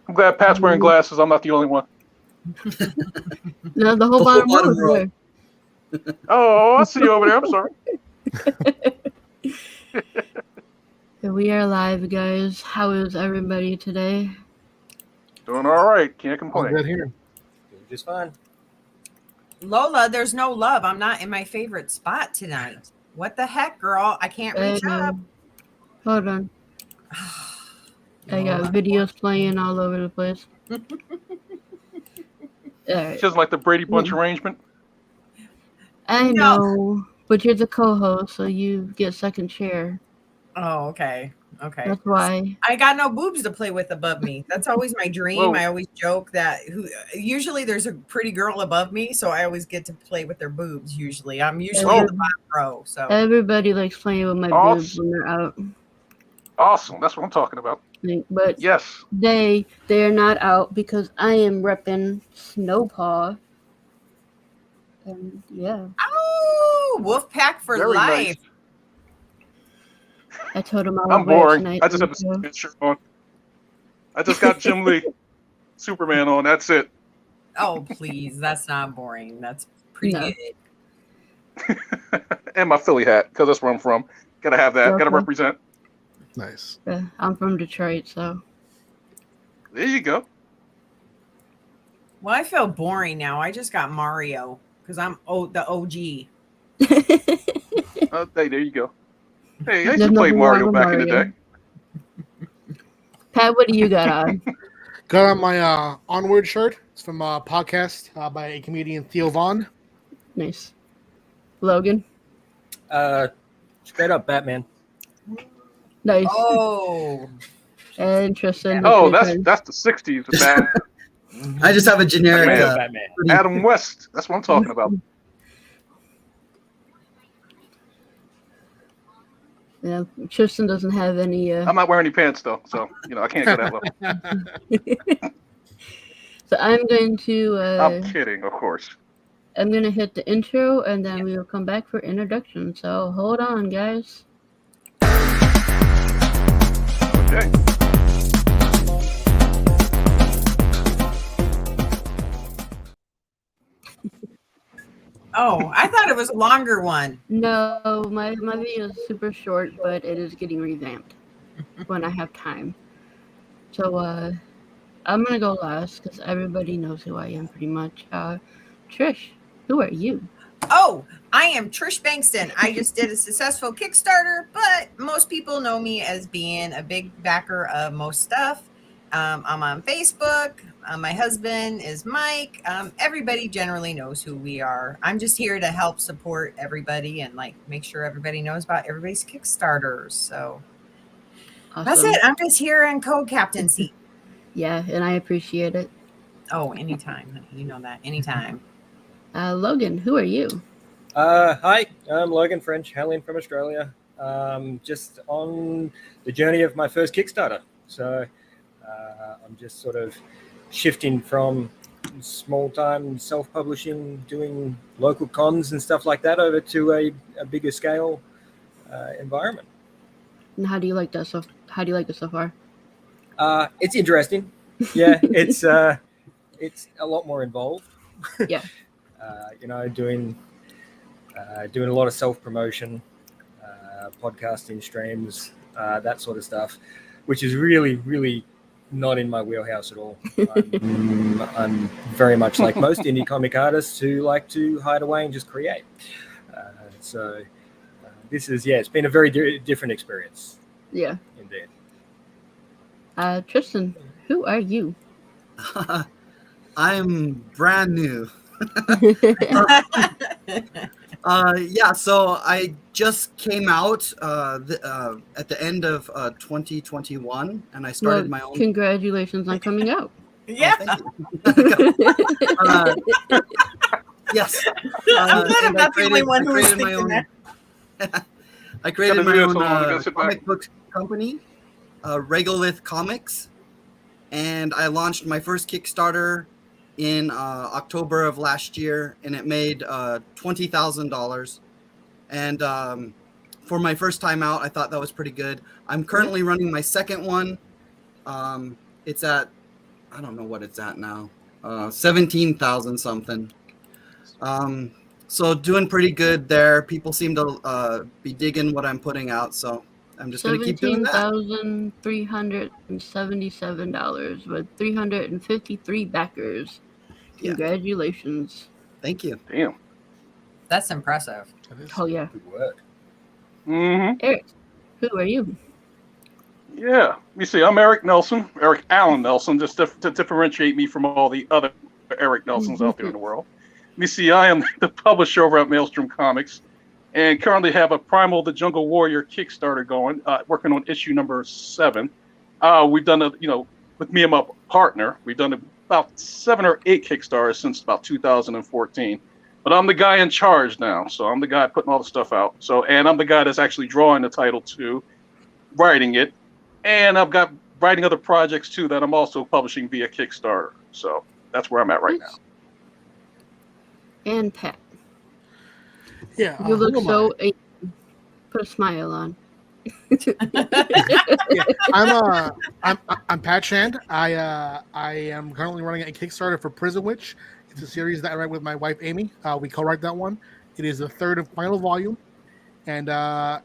I'm glad Pat's wearing glasses. I'm not the only one. No, the whole bottom row. Oh, I see you over there. I'm sorry. We are live, guys. How is everybody today? Doing all right. Can't All complain. good here. Just fine. Lola, there's no love. I'm not in my favorite spot tonight. What the heck, girl? I can't reach up. Hold on. I got videos playing all over the place. All right. Just like the Brady Bunch arrangement. I know, but you're the co-host, so you get second chair. Oh, okay. Okay. That's why. I got no boobs to play with above me. That's always my dream. Whoa. I always joke that usually there's a pretty girl above me, so I always get to play with their boobs usually. I'm usually in the bottom row. So everybody likes playing with my boobs when they're out. Awesome. That's what I'm talking about. But yes, they're not out because I am repping Snowpaw. And yeah. Oh, Wolfpack for Very life. Nice. I told him I'm boring. I just have a shirt on. I just got Jim Lee, Superman on. That's it. Oh, please. That's not boring. That's pretty good. And my Philly hat, because that's where I'm from. Gotta have that. Gotta represent. Nice. I'm from Detroit, so. There you go. Well, I feel boring now. I just got Mario because I'm the OG. Hey, there you go. Hey, I used to play Mario back in the day. Pat, what do you got on? Got on my Onward shirt. It's from a podcast by a comedian, Theo Vaughn. Nice. Logan? Straight up Batman. Nice. Oh. And Tristan. Oh, that's the 60s. Batman. I just have a generic Batman. Adam West. That's what I'm talking about. Yeah, Tristan doesn't have any. I'm not wearing any pants though, so I can't go that low. So I'm going to. I'm kidding, of course. I'm going to hit the intro, and then we will come back for introduction. So hold on, guys. Okay. Oh, I thought it was a longer one. No, my video is super short, but it is getting revamped when I have time. So I'm going to go last because everybody knows who I am pretty much. Trish, who are you? Oh, I am Trish Bankston. I just did a successful Kickstarter, but most people know me as being a big backer of most stuff. I'm on Facebook. My husband is Mike. Everybody generally knows who we are. I'm just here to help support everybody and make sure everybody knows about everybody's Kickstarters. So awesome. That's it. I'm just here in co-captaincy. Yeah, and I appreciate it. Oh, anytime. You know that. Anytime. Logan, who are you? Hi, I'm Logan French, hailing from Australia. Just on the journey of my first Kickstarter. So I'm just sort of shifting from small-time self-publishing, doing local cons and stuff like that, over to a bigger scale environment. And how do you like that so? How do you like it so far? It's interesting. Yeah, it's a lot more involved. Yeah. Doing a lot of self-promotion, podcasting, streams, that sort of stuff, which is really, really not in my wheelhouse at all. I'm very much like most indie comic artists who like to hide away and just create. So this is, it's been a very different experience. Yeah. Indeed. Tristan, who are you? I'm brand new. So I just came out at the end of 2021, and I started my own. Congratulations on coming out. Yeah. Yes. I'm glad I'm not the only one who was thinking that. I created my own comic book company, Regolith Comics, and I launched my first Kickstarter in October of last year, and it made $20,000. And for my first time out, I thought that was pretty good. I'm currently running my second one. It's at I don't know what it's at now. 17,000 something. So doing pretty good there. People seem to be digging what I'm putting out, so I'm just gonna keep doing that. $17,377 with 353 backers. Yeah. Congratulations! Thank you. Damn. That's impressive. Oh yeah, Good work. Mm-hmm. Eric, who are you? Yeah. Let me see. I'm Eric Nelson, Eric Allen Nelson, just to differentiate me from all the other Eric Nelsons out there in the world. Let me see. I am the publisher over at Maelstrom Comics, and currently have a Primal the Jungle Warrior Kickstarter going, working on issue number 7. We've done with me and my partner, we've done about 7 or 8 Kickstarters since about 2014. But I'm the guy in charge now, so I'm the guy putting all the stuff out. And I'm the guy that's actually drawing the title too, writing it, and I've got writing other projects too that I'm also publishing via Kickstarter. So that's where I'm at right now. And Pat, Yeah, you look who am so. Put a smile on. I'm Pat Shand. I am currently running a Kickstarter for Prison Witch. It's a series that I write with my wife Amy. We co-write that one. It is the 3rd and final volume. And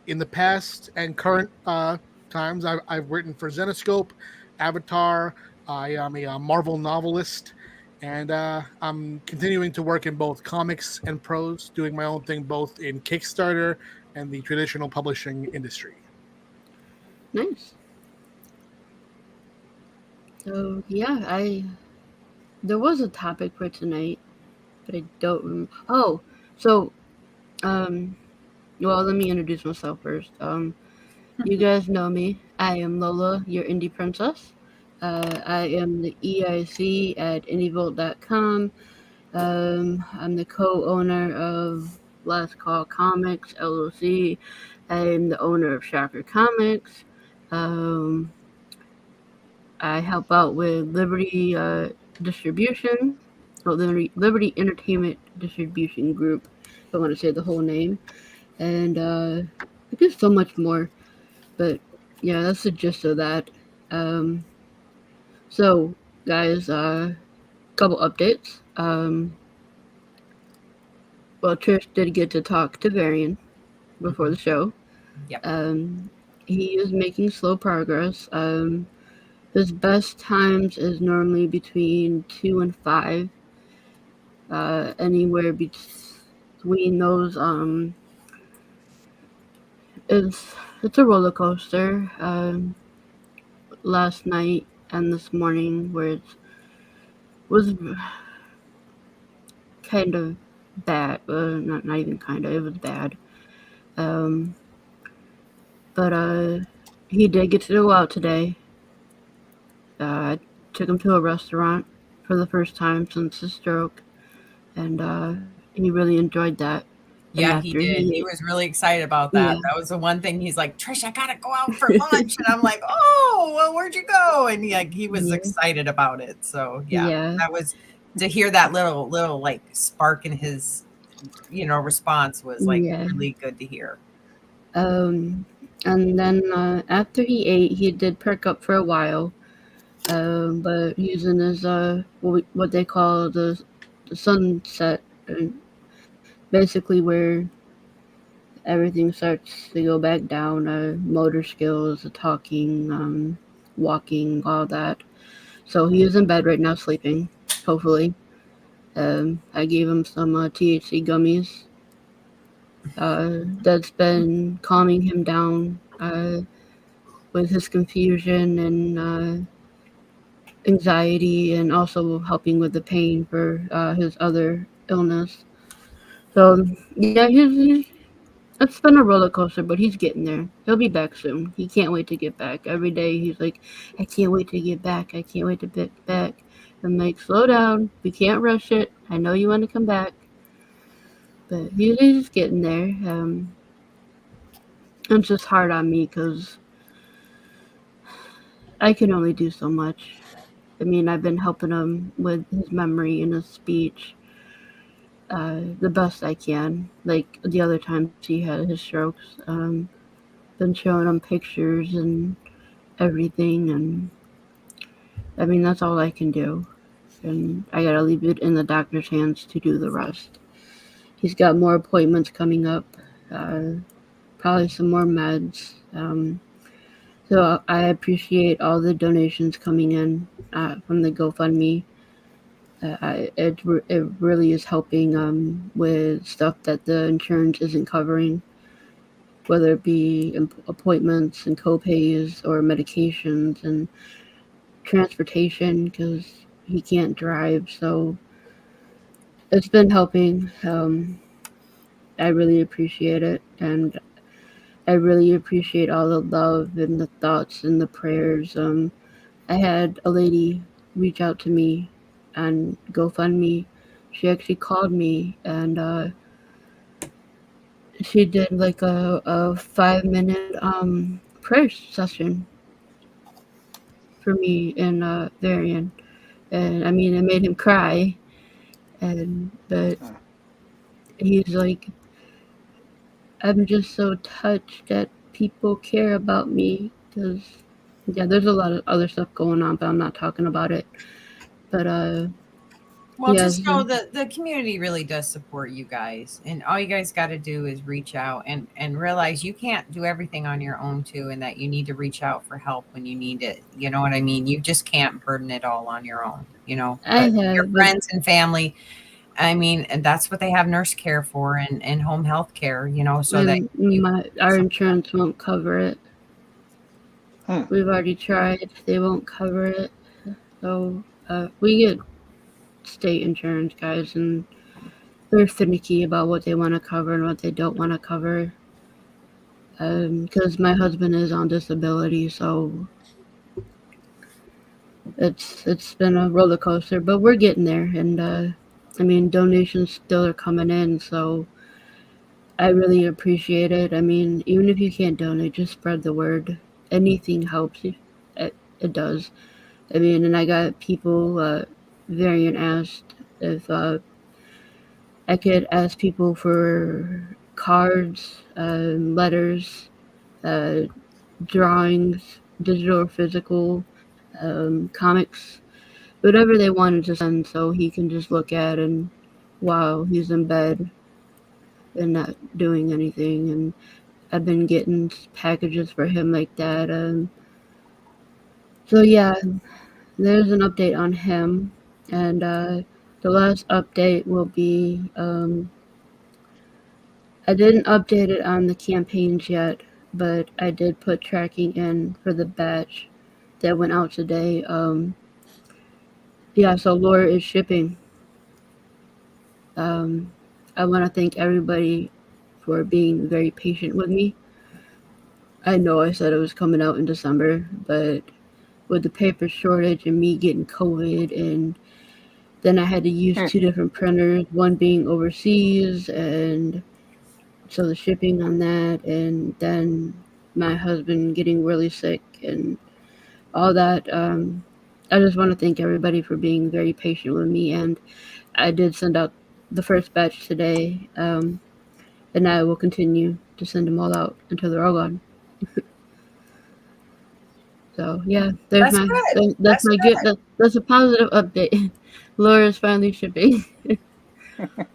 in the past and current times, I've written for Zenoscope, Avatar. I am a Marvel novelist, and I'm continuing to work in both comics and prose, doing my own thing both in Kickstarter and the traditional publishing industry. Nice. So yeah, there was a topic for tonight, but I don't remember. Oh, so well, let me introduce myself first. You guys know me. I am Lola, your indie princess. I am the EIC at indievolt.com. I'm the co-owner of Last Call Comics LLC. I am the owner of Shocker Comics. I help out with Liberty Distribution, Liberty Entertainment Distribution Group, if I want to say the whole name. And I guess so much more. But yeah, that's the gist of that. So, guys, couple updates. Well, Trish did get to talk to Varian before the show. Yep. He is making slow progress. His best times is normally between 2 and 5. Anywhere between those, it's a roller coaster. Last night and this morning, where it was kind of bad. Not even kind of. It was bad. But he did get to go out today. I took him to a restaurant for the first time since his stroke, and he really enjoyed that. Yeah, he did. He was really excited about that. Yeah. That was the one thing. He's like, Trish, I gotta go out for lunch, and I'm like, oh, well, where'd you go? And he was excited about it. So yeah, that was to hear that little like spark in his, response was like really good to hear. And then after he ate, he did perk up for a while, but using his what they call the sunset, basically where everything starts to go back down, motor skills, talking, walking, all that. So he is in bed right now sleeping, hopefully. I gave him some THC gummies. That's been calming him down with his confusion and anxiety, and also helping with the pain for his other illness. So yeah, it's been a roller coaster, but he's getting there. He'll be back soon. He can't wait to get back. Every day he's like, I can't wait to get back. I can't wait to get back. I'm like, slow down. We can't rush it. I know you want to come back. But he's getting there. It's just hard on me because I can only do so much. I mean, I've been helping him with his memory and his speech the best I can. Like the other times he had his strokes, been showing him pictures and everything, and I mean, that's all I can do. And I gotta leave it in the doctor's hands to do the rest. He's got more appointments coming up, probably some more meds. So I appreciate all the donations coming in from the GoFundMe. It really is helping with stuff that the insurance isn't covering, whether it be appointments and copays or medications and transportation because he can't drive. So it's been helping. I really appreciate it, and I really appreciate all the love and the thoughts and the prayers. I had a lady reach out to me on GoFundMe. She actually called me and she did like a 5-minute prayer session for me and Varian. And I mean, it made him cry. But he's like, I'm just so touched that people care about me because, yeah, there's a lot of other stuff going on, but I'm not talking about it. But well, yeah, just know that the community really does support you guys, and all you guys got to do is reach out and realize you can't do everything on your own too, and that you need to reach out for help when you need it. You know what I mean? You just can't burden it all on your own. You know, your friends and family. I mean, and that's what they have nurse care for and home health care. You know, so that our insurance won't cover it. We've already tried; they won't cover it. So we get state insurance, guys, and they're finicky about what they want to cover and what they don't want to cover. Because my husband is on disability, so it's been a roller coaster, but we're getting there. And I mean, donations still are coming in, so I really appreciate it. I mean, even if you can't donate, just spread the word. Anything helps. It does. I mean, and I got people. Variant asked if I could ask people for cards, letters, drawings, digital or physical, comics, whatever they wanted to send so he can just look at and while he's in bed and not doing anything. And I've been getting packages for him like that. So yeah, there's an update on him. And the last update will be I didn't update it on the campaigns yet, but I did put tracking in for the batch that went out today. Yeah, so Laura is shipping. I want to thank everybody for being very patient with me. I know I said it was coming out in December, but with the paper shortage and me getting COVID, and then I had to use 2 different printers, one being overseas, and so the shipping on that, and then my husband getting really sick and all that. I just want to thank everybody for being very patient with me, and I did send out the first batch today, and I will continue to send them all out until they're all gone. So yeah, there's that's my gift. That's a positive update. Laura's finally shipping,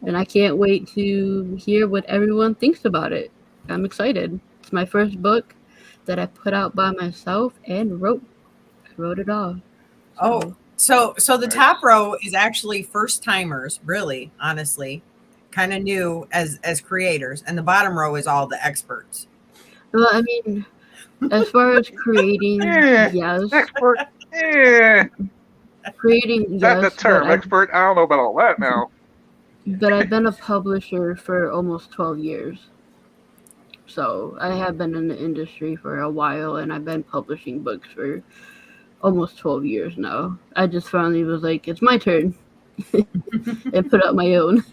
and I can't wait to hear what everyone thinks about it. I'm excited. It's my first book that I put out by myself and wrote. I wrote it all. So the top row is actually first timers, really, honestly, kind of new as creators, and the bottom row is all the experts. Well, I mean, as far as creating, yes. Expert, creating, yes. That's the term, expert. I don't know about all that now. But I've been a publisher for almost 12 years. So I have been in the industry for a while, and I've been publishing books for almost 12 years now. I just finally was like, it's my turn, and put out my own.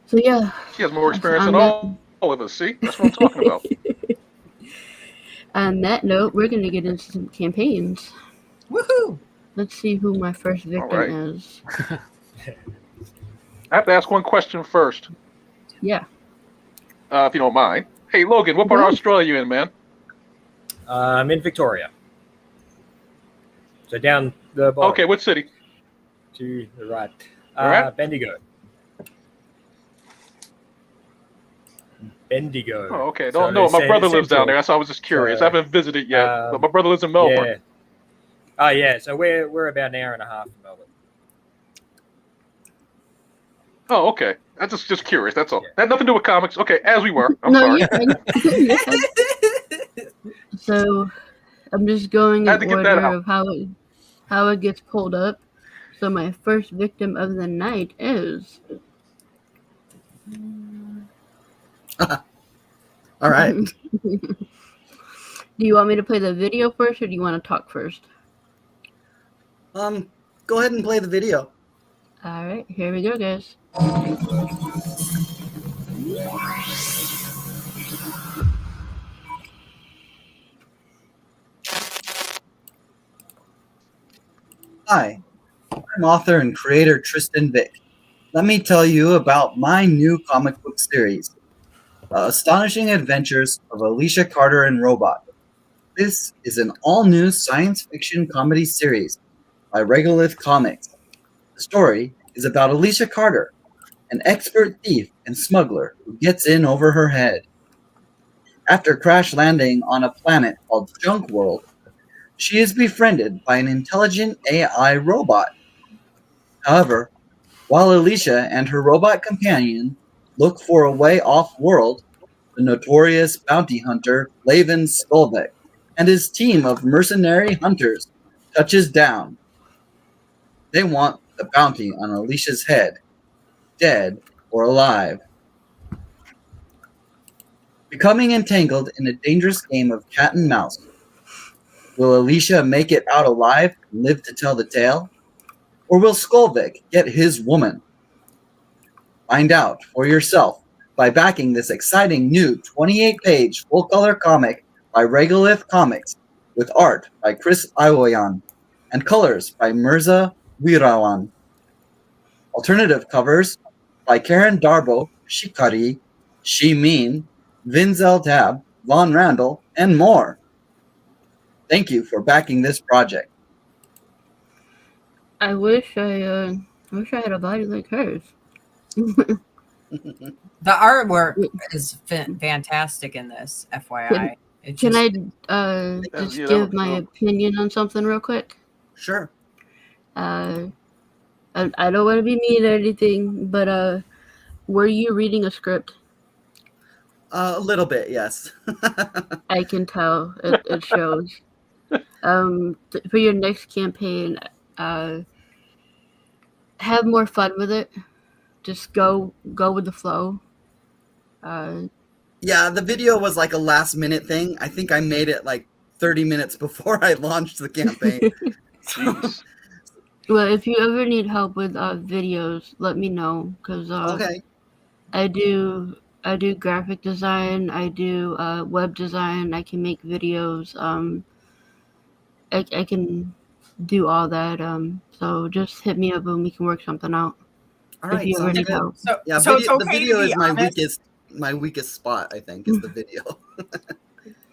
So yeah. She has more experience than all of us, see? That's what I'm talking about. On that note, we're going to get into some campaigns. Woohoo! Let's see who my first victim is. I have to ask one question first. Yeah. If you don't mind. Hey, Logan, what part of Australia are you in, man? I'm in Victoria. So down the bottom. Okay, what city? To the right. All right. Bendigo. Bendigo. Oh, okay. So No, my brother lives down central. there, so I was just curious. So, I haven't visited yet, but my brother lives in Melbourne. Yeah. Oh yeah. So we're about an hour and a half from Melbourne. Oh, okay. I'm just curious. That's all. Yeah. That had nothing to do with comics. Okay, as we were. I'm No, sorry. you're fine. You're fine. So I'm just going Had in to get that order out. of how it gets pulled up. So my first victim of the night is. All right. Do you want me to play the video first, or do you want to talk first? Go ahead and play the video. All right, here we go, guys. Hi, I'm author and creator Tristan Vick. Let me tell you about my new comic book series, Astonishing Adventures of Alicia Carter and Robot. This is an all-new science fiction comedy series by Regolith Comics. The story is about Alicia Carter, an expert thief and smuggler who gets in over her head. After crash landing on a planet called Junk World, she is befriended by an intelligent AI robot. However, while Alicia and her robot companion look for a way off-world, the notorious bounty hunter Laven Skolvik and his team of mercenary hunters touches down. They want the bounty on Alicia's head, dead or alive. Becoming entangled in a dangerous game of cat and mouse, will Alicia make it out alive and live to tell the tale? Or will Skolvik get his woman? Find out for yourself by backing this exciting new 28-page full-color comic by Regolith Comics with art by Chris Iwoyan and colors by Mirza Wirawan. Alternative covers by Karen Darbo, Shikari, Shimin, Vinzel Tab, Von Randall, and more. Thank you for backing this project. I wish I had a body like hers. The artwork is fantastic in this, FYI. Can I just give my opinion on something real quick? Sure. I don't want to be mean or anything, but were you reading a script? A little bit, yes. I can tell. It shows. For your next campaign, have more fun with it. Just go with the flow. Yeah, the video was like a last-minute thing. I think I made it like 30 minutes before I launched the campaign. Well, if you ever need help with videos, let me know, because Okay. I do graphic design, I do web design, I can make videos, I can do all that, so just hit me up and we can work something out. All right. If you ever need help. Yeah, so it's okay the video to be is my honest. weakest spot, I think, is the video.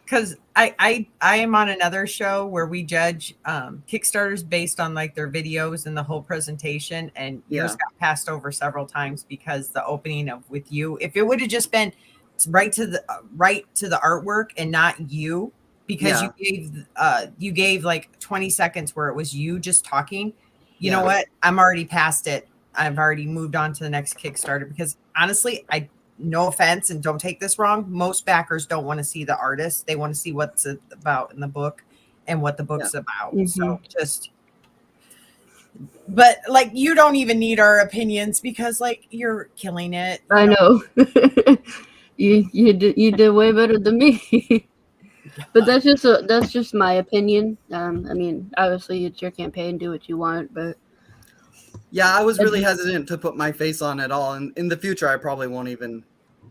Because I am on another show where we judge Kickstarters based on like their videos and the whole presentation, and yours got passed over several times because the opening of with you, if it would have just been right to the artwork and not you, because you gave like 20 seconds where it was you just talking. You know what? I'm already past it. I've already moved on to the next Kickstarter because honestly, no offense, and don't take this wrong, most backers don't want to see the artist. They want to see what's about in the book and what the book's about. Mm-hmm. So but like, you don't even need our opinions because like you're killing it. I know. you did way better than me. But that's just my opinion. I mean, obviously it's your campaign, do what you want, but yeah, I was really hesitant to put my face on at all, and in the future I probably won't even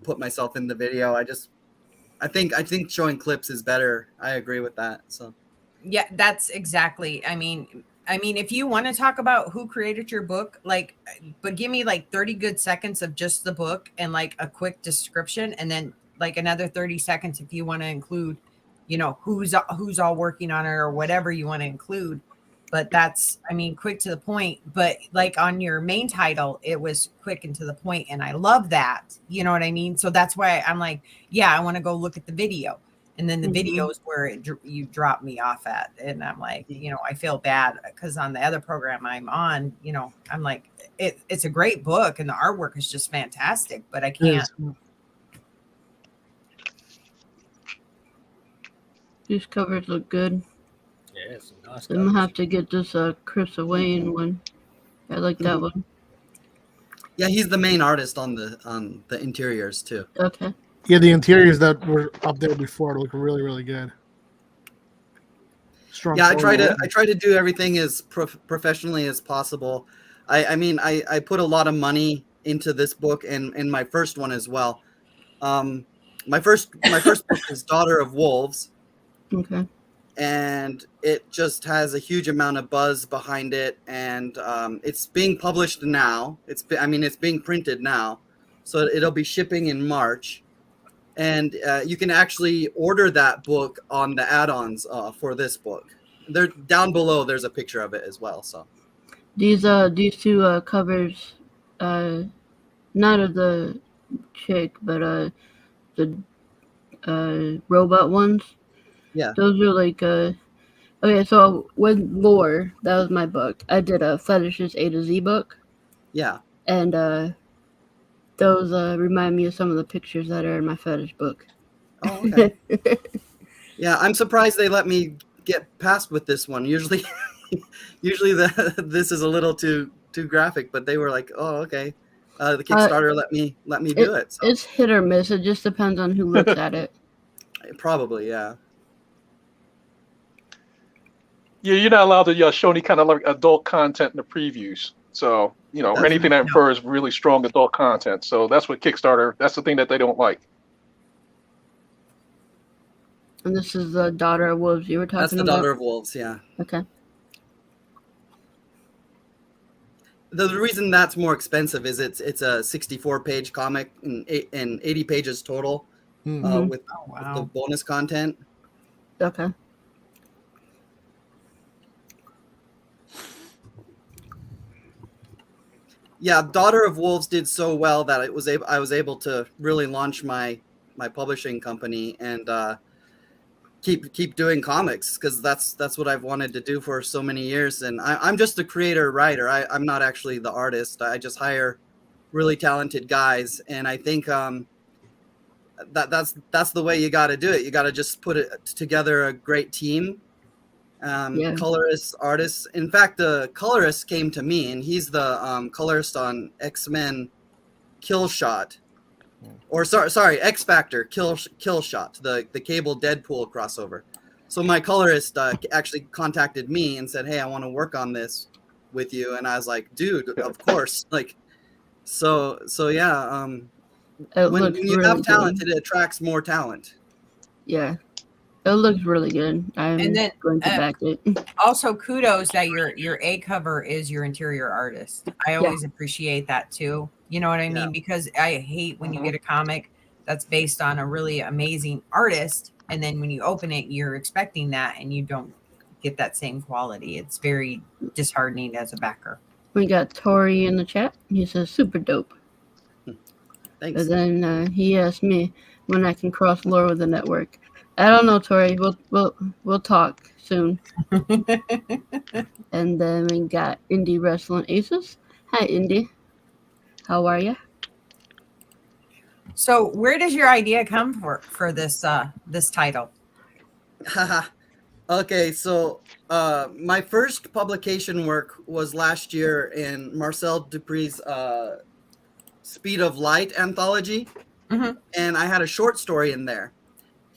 put myself in the video. I think showing clips is better. I agree with that. So yeah, that's exactly. I mean, if you want to talk about who created your book, like, but give me like 30 good seconds of just the book and like a quick description, and then like another 30 seconds if you want to include, who's all working on it or whatever you want to include. but that's, I mean, quick to the point. But like on your main title, it was quick and to the point, and I love that. You know what I mean? So that's why I'm like, yeah, I want to go look at the video. And then the video is where you drop me off at, and I'm like, you know, I feel bad because on the other program I'm on, you know, I'm like, it's a great book and the artwork is just fantastic, but I can't. These covers look good. Yeah, some nice I'm gonna covers. have to get this Chris Owain one. I like that one. Yeah, he's the main artist on the interiors too. Okay. Yeah, the interiors that were up there before look really, really good. Strong. Yeah, I try to do everything as professionally as possible. I mean, I put a lot of money into this book and my first one as well. My first book is Daughter of Wolves. Okay. And it just has a huge amount of buzz behind it, and it's being published now. It's being printed now, so it'll be shipping in March, and you can actually order that book on the add-ons for this book. They're down below. There's a picture of it as well. So These two covers, not of the chick, but the robot ones. yeah, Those are like okay. So with Lore, that was my book. I did a Fetishes A to Z book, yeah. and those remind me of some of the pictures that are in my fetish book. Oh, okay. Yeah, I'm surprised they let me get past with this one. Usually, this is a little too graphic, but they were like, "Oh, okay." The Kickstarter let me do it. So. It's hit or miss. It just depends on who looks at it. Probably, yeah. Yeah, you're not allowed to show any kind of like adult content in the previews. So, you know, That's anything that infers really strong adult content. So that's what Kickstarter, that's the thing that they don't like. And this is the Daughter of Wolves you were talking about? That's the Daughter of Wolves, yeah. Okay. The reason that's more expensive is it's a 64-page comic and 80 pages total with the bonus content. Okay. Yeah, Daughter of Wolves did so well that I was able to really launch my publishing company and keep doing comics, because that's what I've wanted to do for so many years. And I'm just a creator writer. I'm not actually the artist. I just hire really talented guys, and I think that's the way you got to do it. You got to just put it together a great team. Colorists, artists. In fact, the colorist came to me, and he's the colorist on X-Men Kill Shot, or sorry, X Factor Kill Shot, the Cable Deadpool crossover. So my colorist actually contacted me and said, "Hey, I want to work on this with you," and I was like, "Dude, of course!" Like, so yeah. When you have talent, it attracts more talent. Yeah. It looks really good. I'm going to back it. Also, kudos that your A cover is your interior artist. I always appreciate that too. You know what I mean? Because I hate when you get a comic that's based on a really amazing artist, and then when you open it, you're expecting that, and you don't get that same quality. It's very disheartening as a backer. We got Tori in the chat. He says, super dope. Thanks. And then he asked me when I can cross Lore with the network. I don't know, Tori. We'll talk soon. And then we got Indie Wrestling Aces. Hi, Indie. How are you? So, where does your idea come for this this title? Okay, so my first publication work was last year in Marcel Dupree's Speed of Light anthology, and I had a short story in there.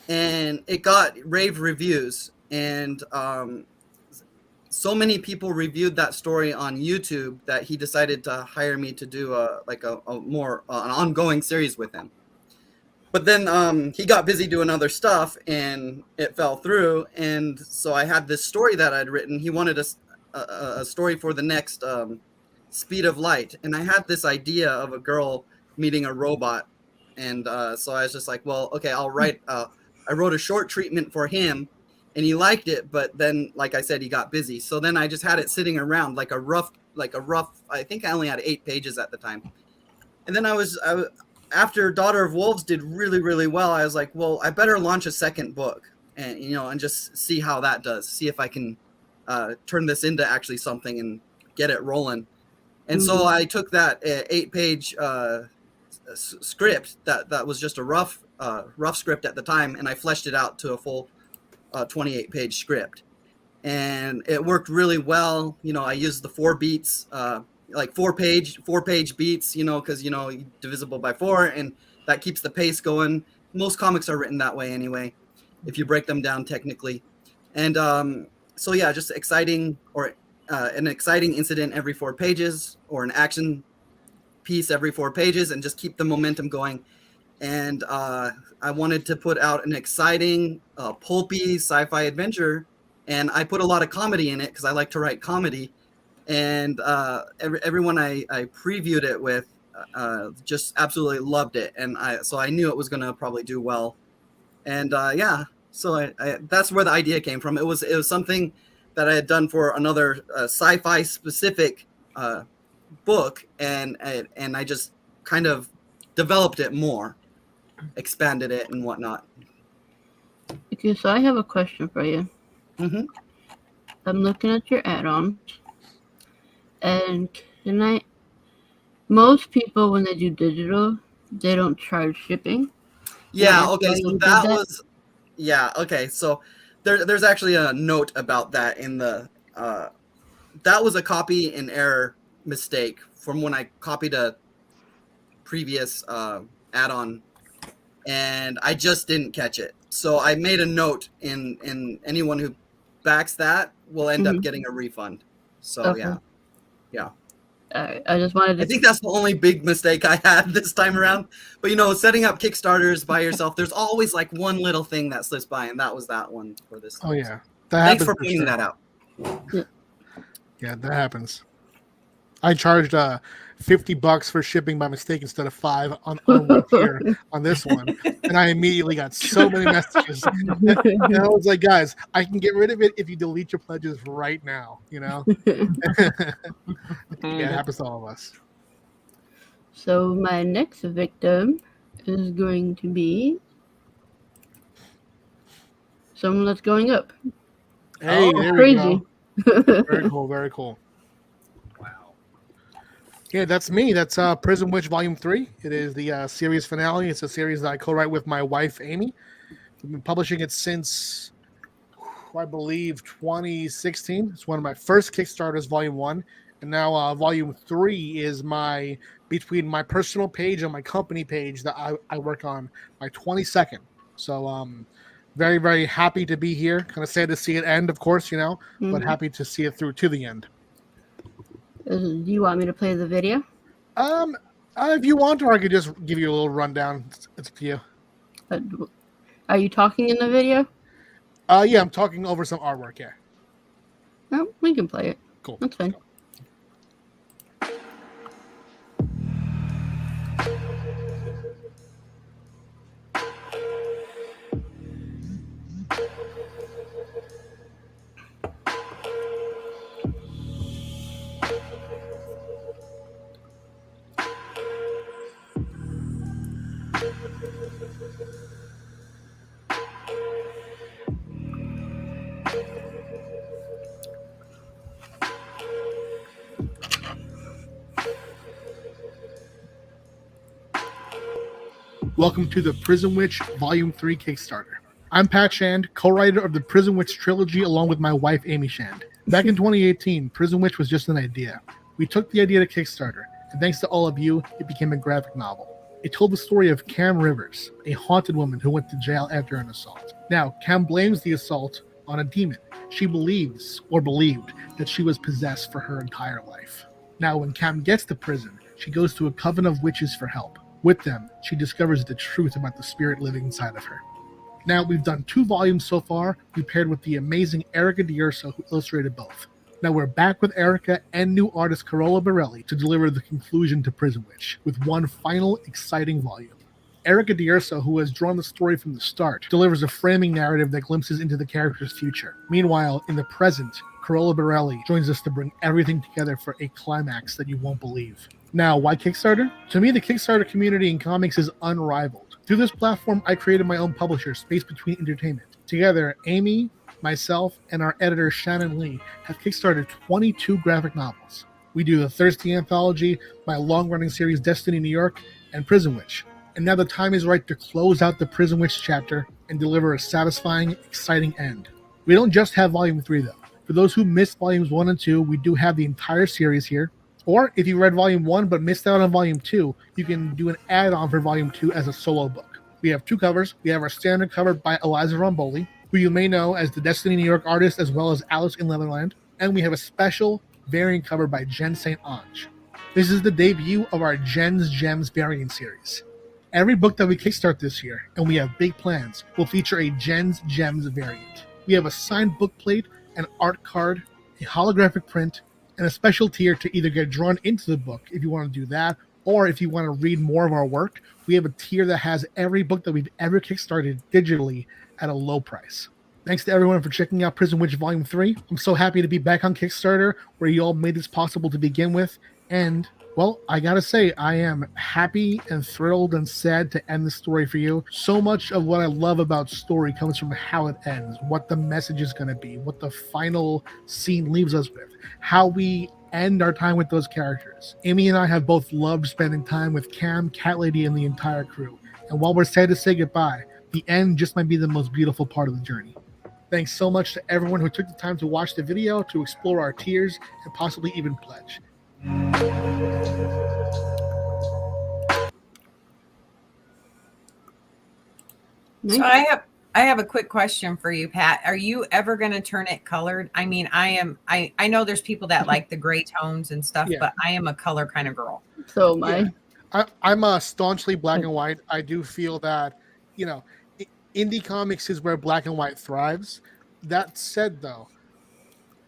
And it got rave reviews, and so many people reviewed that story on YouTube that he decided to hire me to do a more an ongoing series with him. But then he got busy doing other stuff, and it fell through. And so I had this story that I'd written. He wanted a story for the next Speed of Light, and I had this idea of a girl meeting a robot, and so I was just like, well, okay, I'll write. I wrote a short treatment for him, and he liked it, but then, like I said, he got busy. So then I just had it sitting around like a rough. I think I only had 8 pages at the time. And then after Daughter of Wolves did really, really well, I was like, well, I better launch a second book and, and just see how that does. See if I can turn this into actually something and get it rolling. And so I took that 8-page script that was just a rough script at the time, and I fleshed it out to a full 28-page script. And it worked really well. I used the 4 beats, like 4-page beats, because divisible by 4, and that keeps the pace going. Most comics are written that way anyway, if you break them down technically. And so yeah, just exciting, or an exciting incident every 4 pages, or an action piece every 4 pages, and just keep the momentum going. And I wanted to put out an exciting, pulpy sci-fi adventure, and I put a lot of comedy in it because I like to write comedy. And everyone I previewed it with just absolutely loved it, and so I knew it was going to probably do well. And yeah, so that's where the idea came from. It was something that I had done for another sci-fi specific book, and I just kind of developed it more, expanded it and whatnot. Okay, so I have a question for you. Mm-hmm. I'm looking at your add-ons, and most people, when they do digital, they don't charge shipping. Yeah, okay, so that was, yeah, okay, so there's actually a note about that in the, that was a copy and error mistake from when I copied a previous add-on, and I just didn't catch it. So I made a note in anyone who backs that will end up getting a refund. So okay. Yeah. I just wanted to. I think that's the only big mistake I had this time around. But setting up Kickstarters by yourself, there's always like one little thing that slips by, and that was that one for this time. Oh yeah. Thanks for pointing that out. Yeah, that happens. I charged $50 for shipping by mistake instead of 5 on one tier on this one, and I immediately got so many messages. And I was like, guys, I can get rid of it if you delete your pledges right now. Yeah, it happens to all of us. So my next victim is going to be someone that's going up. Hey, there crazy. We go. Very cool, very cool. Yeah, that's me. That's Prison Witch Volume 3. It is the series finale. It's a series that I co-write with my wife, Amy. We've been publishing it since, I believe, 2016. It's one of my first Kickstarters, Volume 1. And now Volume 3 is between my personal page and my company page that I work on, my 22nd. So very, very happy to be here. Kind of sad to see it end, of course, but happy to see it through to the end. Do you want me to play the video? If you want, or I could just give you a little rundown. It's up to you. Are you talking in the video? Yeah, I'm talking over some artwork. Yeah. No, we can play it. Cool. That's fine. Welcome to the Prison Witch Volume 3 Kickstarter. I'm Pat Shand, co-writer of the Prison Witch trilogy along with my wife, Amy Shand. Back in 2018, Prison Witch was just an idea. We took the idea to Kickstarter, and thanks to all of you, it became a graphic novel. It told the story of Cam Rivers, a haunted woman who went to jail after an assault. Now, Cam blames the assault on a demon. She believed that she was possessed for her entire life. Now, when Cam gets to prison, she goes to a coven of witches for help. With them, she discovers the truth about the spirit living inside of her. Now, we've done 2 volumes so far. We paired with the amazing Erica D'Urso, who illustrated both. Now we're back with Erica and new artist Carola Borelli to deliver the conclusion to Prison Witch with one final exciting volume. Erica D'Urso, who has drawn the story from the start, delivers a framing narrative that glimpses into the character's future. Meanwhile, in the present, Carola Borelli joins us to bring everything together for a climax that you won't believe. Now, why Kickstarter? To me, the Kickstarter community in comics is unrivaled. Through this platform, I created my own publisher, Space Between Entertainment. Together, Amy, myself, and our editor, Shannon Lee, have kickstarted 22 graphic novels. We do the Thirsty Anthology, my long-running series Destiny New York, and Prison Witch. And now the time is right to close out the Prison Witch chapter and deliver a satisfying, exciting end. We don't just have Volume 3, though. For those who missed Volumes 1 and 2, we do have the entire series here. Or if you read Volume 1 but missed out on Volume 2, you can do an add-on for Volume 2 as a solo book. We have 2 covers. We have our standard cover by Eliza Romboli, who you may know as the Destiny New York artist as well as Alice in Leatherland. And we have a special variant cover by Jen St. Ange. This is the debut of our Jen's Gems variant series. Every book that we kickstart this year, and we have big plans, will feature a Jen's Gems variant. We have a signed book plate, an art card, a holographic print, and a special tier to either get drawn into the book if you want to do that, or if you want to read more of our work, we have a tier that has every book that we've ever kickstarted digitally at a low price. Thanks to everyone for checking out Prison Witch Volume 3. I'm so happy to be back on Kickstarter, where you all made this possible to begin with, and well, I gotta say, I am happy and thrilled and sad to end the story for you. So much of what I love about story comes from how it ends, what the message is going to be, what the final scene leaves us with, how we end our time with those characters. Amy and I have both loved spending time with Cam, Cat Lady, and the entire crew. And while we're sad to say goodbye, the end just might be the most beautiful part of the journey. Thanks so much to everyone who took the time to watch the video, to explore our tiers, and possibly even pledge. So I have a quick question for you, Pat. Are you ever going to turn it colored? I mean, I know there's people that like the gray tones and stuff, Yeah. but I am a color kind of girl. So am I. I'm a staunchly black and white. I do feel that, indie comics is where black and white thrives. That said, though,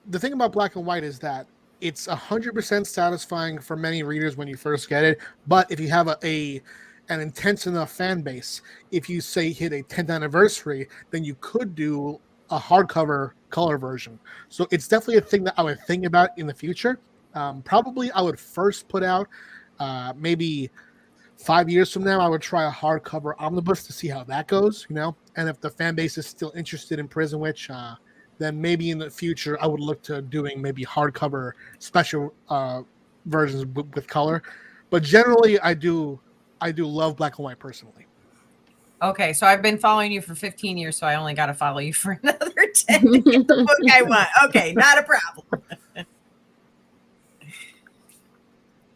the thing about black and white is that it's 100% satisfying for many readers when you first get it. But if you have an intense enough fan base, if you say hit a 10th anniversary, then you could do a hardcover color version. So it's definitely a thing that I would think about in the future. Probably I would first put out maybe 5 years from now, I would try a hardcover omnibus to see how that goes, and if the fan base is still interested in Prison Witch, then maybe in the future I would look to doing maybe hardcover special versions with color. But generally, I do love black and white personally. Okay, so I've been following you for 15 years, so I only got to follow you for another 10 to get the book I want. Okay, not a problem.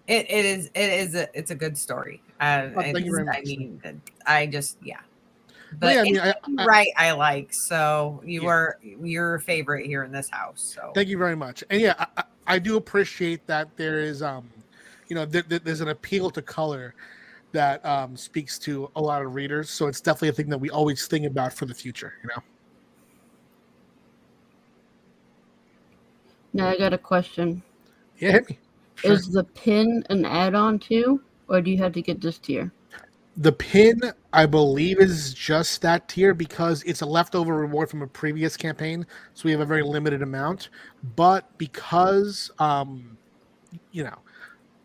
It's a good story. Thank you very much. I mean, I just But yeah, I like. So you're a favorite here in this house. So thank you very much. And I do appreciate that there is there's an appeal to color that speaks to a lot of readers. So it's definitely a thing that we always think about for the future. Now I got a question. Yeah, hit me. Sure. Is the pin an add-on too, or do you have to get this tier? The pin, I believe, is just that tier because it's a leftover reward from a previous campaign, so we have a very limited amount. But because, I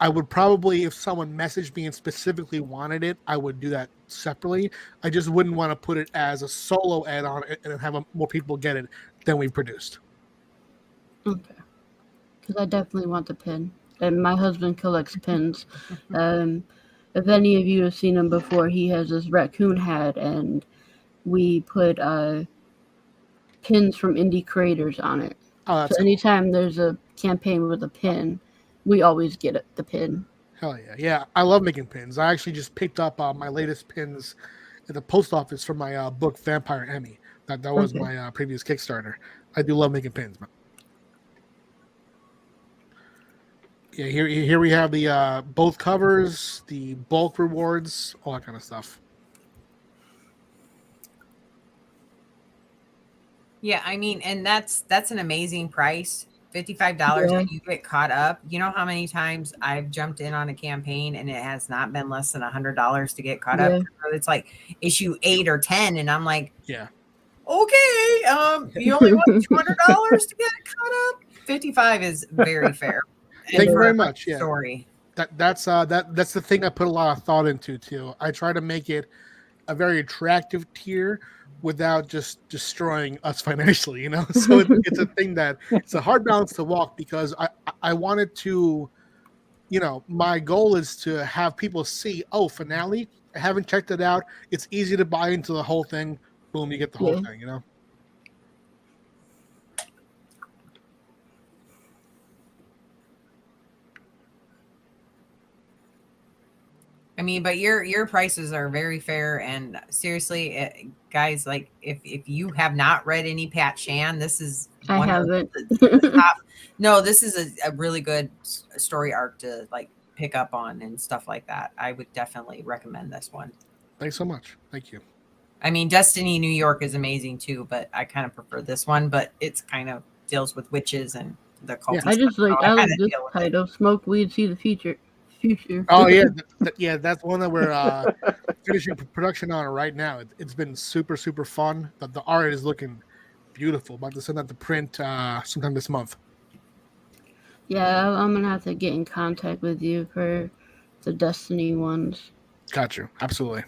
would probably, if someone messaged me and specifically wanted it, I would do that separately. I just wouldn't want to put it as a solo add-on and have more people get it than we produced. Okay. Because I definitely want the pin. And my husband collects pins. If any of you have seen him before, he has this raccoon hat, and we put pins from indie creators on it. Oh, so anytime there's a campaign with a pin, we always get the pin. Hell yeah. Yeah, I love making pins. I actually just picked up my latest pins at the post office for my book, Vampire Emmy. That was my previous Kickstarter. I do love making pins, man. Yeah, here we have the both covers, the bulk rewards, all that kind of stuff. Yeah, I mean, and that's an amazing price, $55 Yeah. and you get caught up. You know how many times I've jumped in on a campaign and it has not been less than $100 to get caught up. Yeah. So it's like issue 8 or 10, and I'm like, Yeah. okay, you only want $200 to get caught up. 55 is very fair. Thank you for very a much. Yeah. Story. That's the thing I put a lot of thought into too. I try to make it a very attractive tier without just destroying us financially, you know. So it's a thing that it's a hard balance to walk, because I wanted to, you know, my goal is to have people see, oh, finale, I haven't checked it out. It's easy to buy into the whole thing. Boom, you get the whole Yeah. thing, you know. I mean, but your prices are very fair, and seriously, guys, like if you have not read any Pat Shan, this is I one of haven't. the top. No, this is a really good story arc to like pick up on and stuff like that. I would definitely recommend this one. Thanks so much. Thank you. I mean, Destiny New York is amazing too, but I kind of prefer this one. But it's kind of deals with witches and the culty. Yeah. I just like, so I like kinda this deal with it. title. Smoke weed, see the future. Oh yeah, yeah. That's one that we're finishing production on right now. It's been super fun. The art is looking beautiful. About to send that to print sometime this month. Yeah, I'm gonna have to get in contact with you for the Destiny ones. Got you. Absolutely.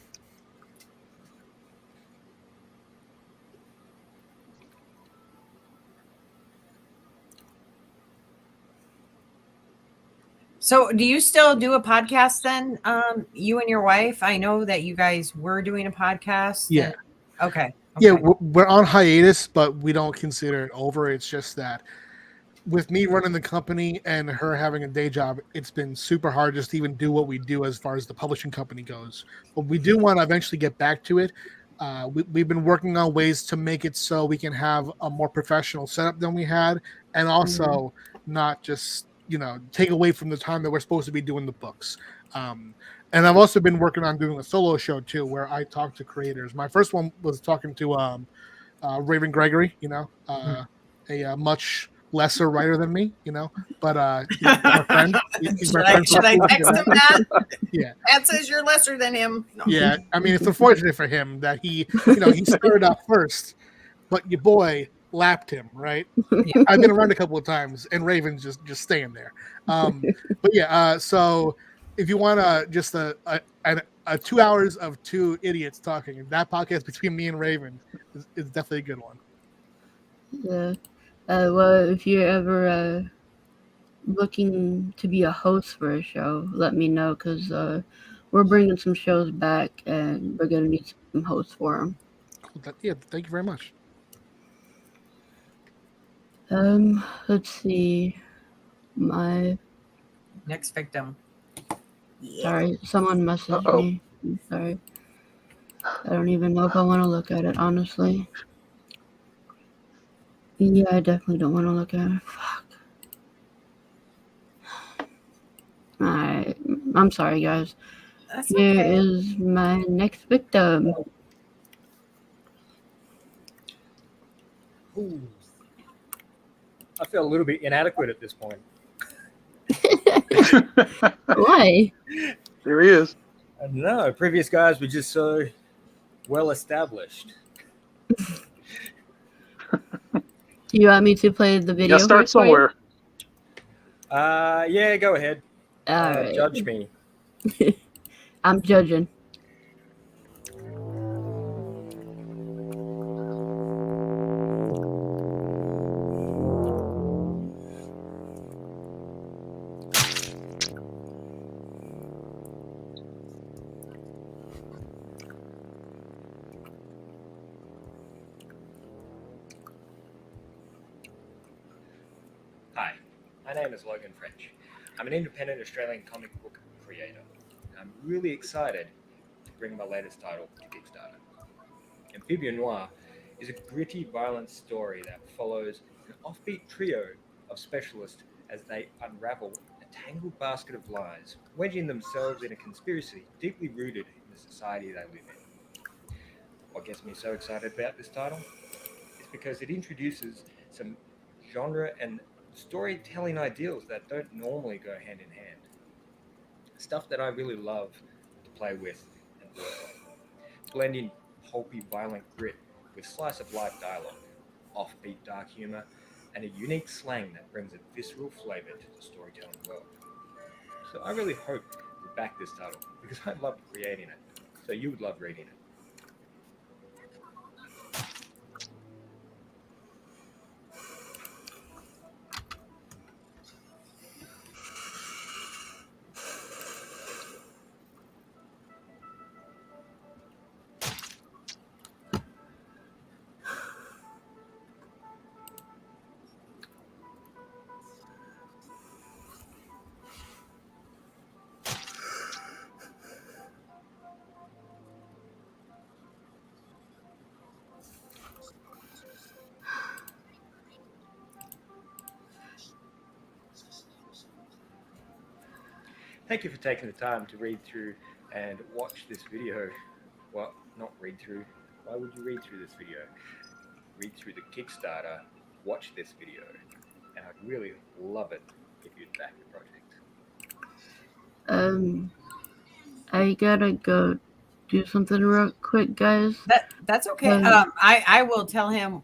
So, do you still do a podcast then? You and your wife? I know that you guys were doing a podcast. Yeah. Okay. Yeah, we're on hiatus, but we don't consider it over. It's just that with me running the company and her having a day job, it's been super hard just to even do what we do as far as the publishing company goes. But we do want to eventually get back to it. We've been working on ways to make it so we can have a more professional setup than we had, and also not just, you know, take away from the time that we're supposed to be doing the books. And I've also been working on doing a solo show too, where I talk to creators. My first one was talking to Raven Gregory, you know, a much lesser writer than me, you know, but he's my friend. He's my friend. Should I text him that? Yeah. That says you're lesser than him. No. Yeah, I mean, it's unfortunate for him that he, you know, he started out first, but your boy lapped him, right? Yeah. I've been around a couple of times, and Raven's just staying there. But yeah, so if you want just a 2 hours of two idiots talking, that podcast between me and Raven is definitely a good one. Yeah. Well, if you're ever looking to be a host for a show, let me know, because we're bringing some shows back and we're going to need some hosts for them. Cool. Yeah, thank you very much. Let's see. My Next victim. sorry, someone messaged me. I'm sorry. I don't even know if I want to look at it, honestly. Yeah, I definitely don't want to look at it. Fuck. Alright. I'm sorry, guys. That's Here okay. is my next victim. Ooh. I feel a little bit inadequate at this point. Why? There he is. I don't know. Previous guys were just so well established. Do you want me to play the video? Yeah, start first for you? somewhere. Yeah, go ahead. All right. Judge me. I'm judging. Hi, my name is Logan French. I'm an independent Australian comic book creator. I'm really excited to bring my latest title to Kickstarter. Amphibian Noir is a gritty, violent story that follows an offbeat trio of specialists as they unravel a tangled basket of lies, wedging themselves in a conspiracy deeply rooted in the society they live in. What gets me so excited about this title is because it introduces some genre and storytelling ideals that don't normally go hand in hand. Stuff that I really love to play with and work on. Blending pulpy, violent grit with slice of life dialogue, offbeat dark humor, and a unique slang that brings a visceral flavor to the storytelling world. So I really hope you back this title because I love creating it. So you would love reading it. Thank you for taking the time to read through and watch this video. Well, not read through. Why would you read through this video? Read through the Kickstarter, watch this video, and I'd really love it if you'd back the project. I gotta go do something real quick, guys. That's okay. I will tell him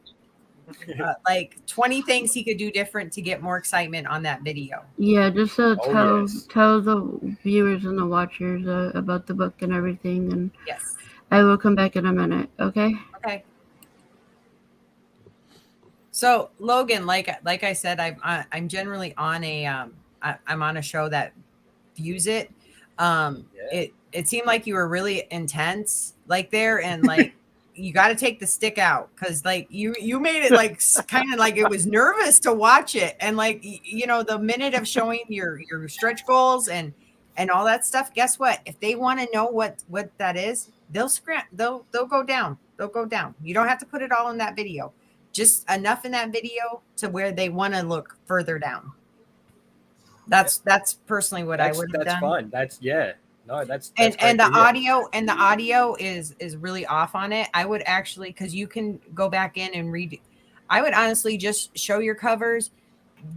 like 20 things he could do different to get more excitement on that video. Yeah, just Oh, tell the viewers and the watchers about the book and everything, and Yes. I will come back in a minute. Okay. Okay. So Logan, like I said, I'm generally on I'm on a show that views it. It seemed like you were really intense, like there, and like you got to take the stick out because like you made it like kind of like it was nervous to watch it, and like you know the minute of showing your stretch goals and all that stuff. Guess what? If they want to know what that is, they'll go down. They'll go down. You don't have to put it all in that video. Just enough in that video to where they want to look further down. That's personally what I would have done. That's fine. That's that's and the audio is really off on it. I would actually, because you can go back in and read. I would honestly just show your covers,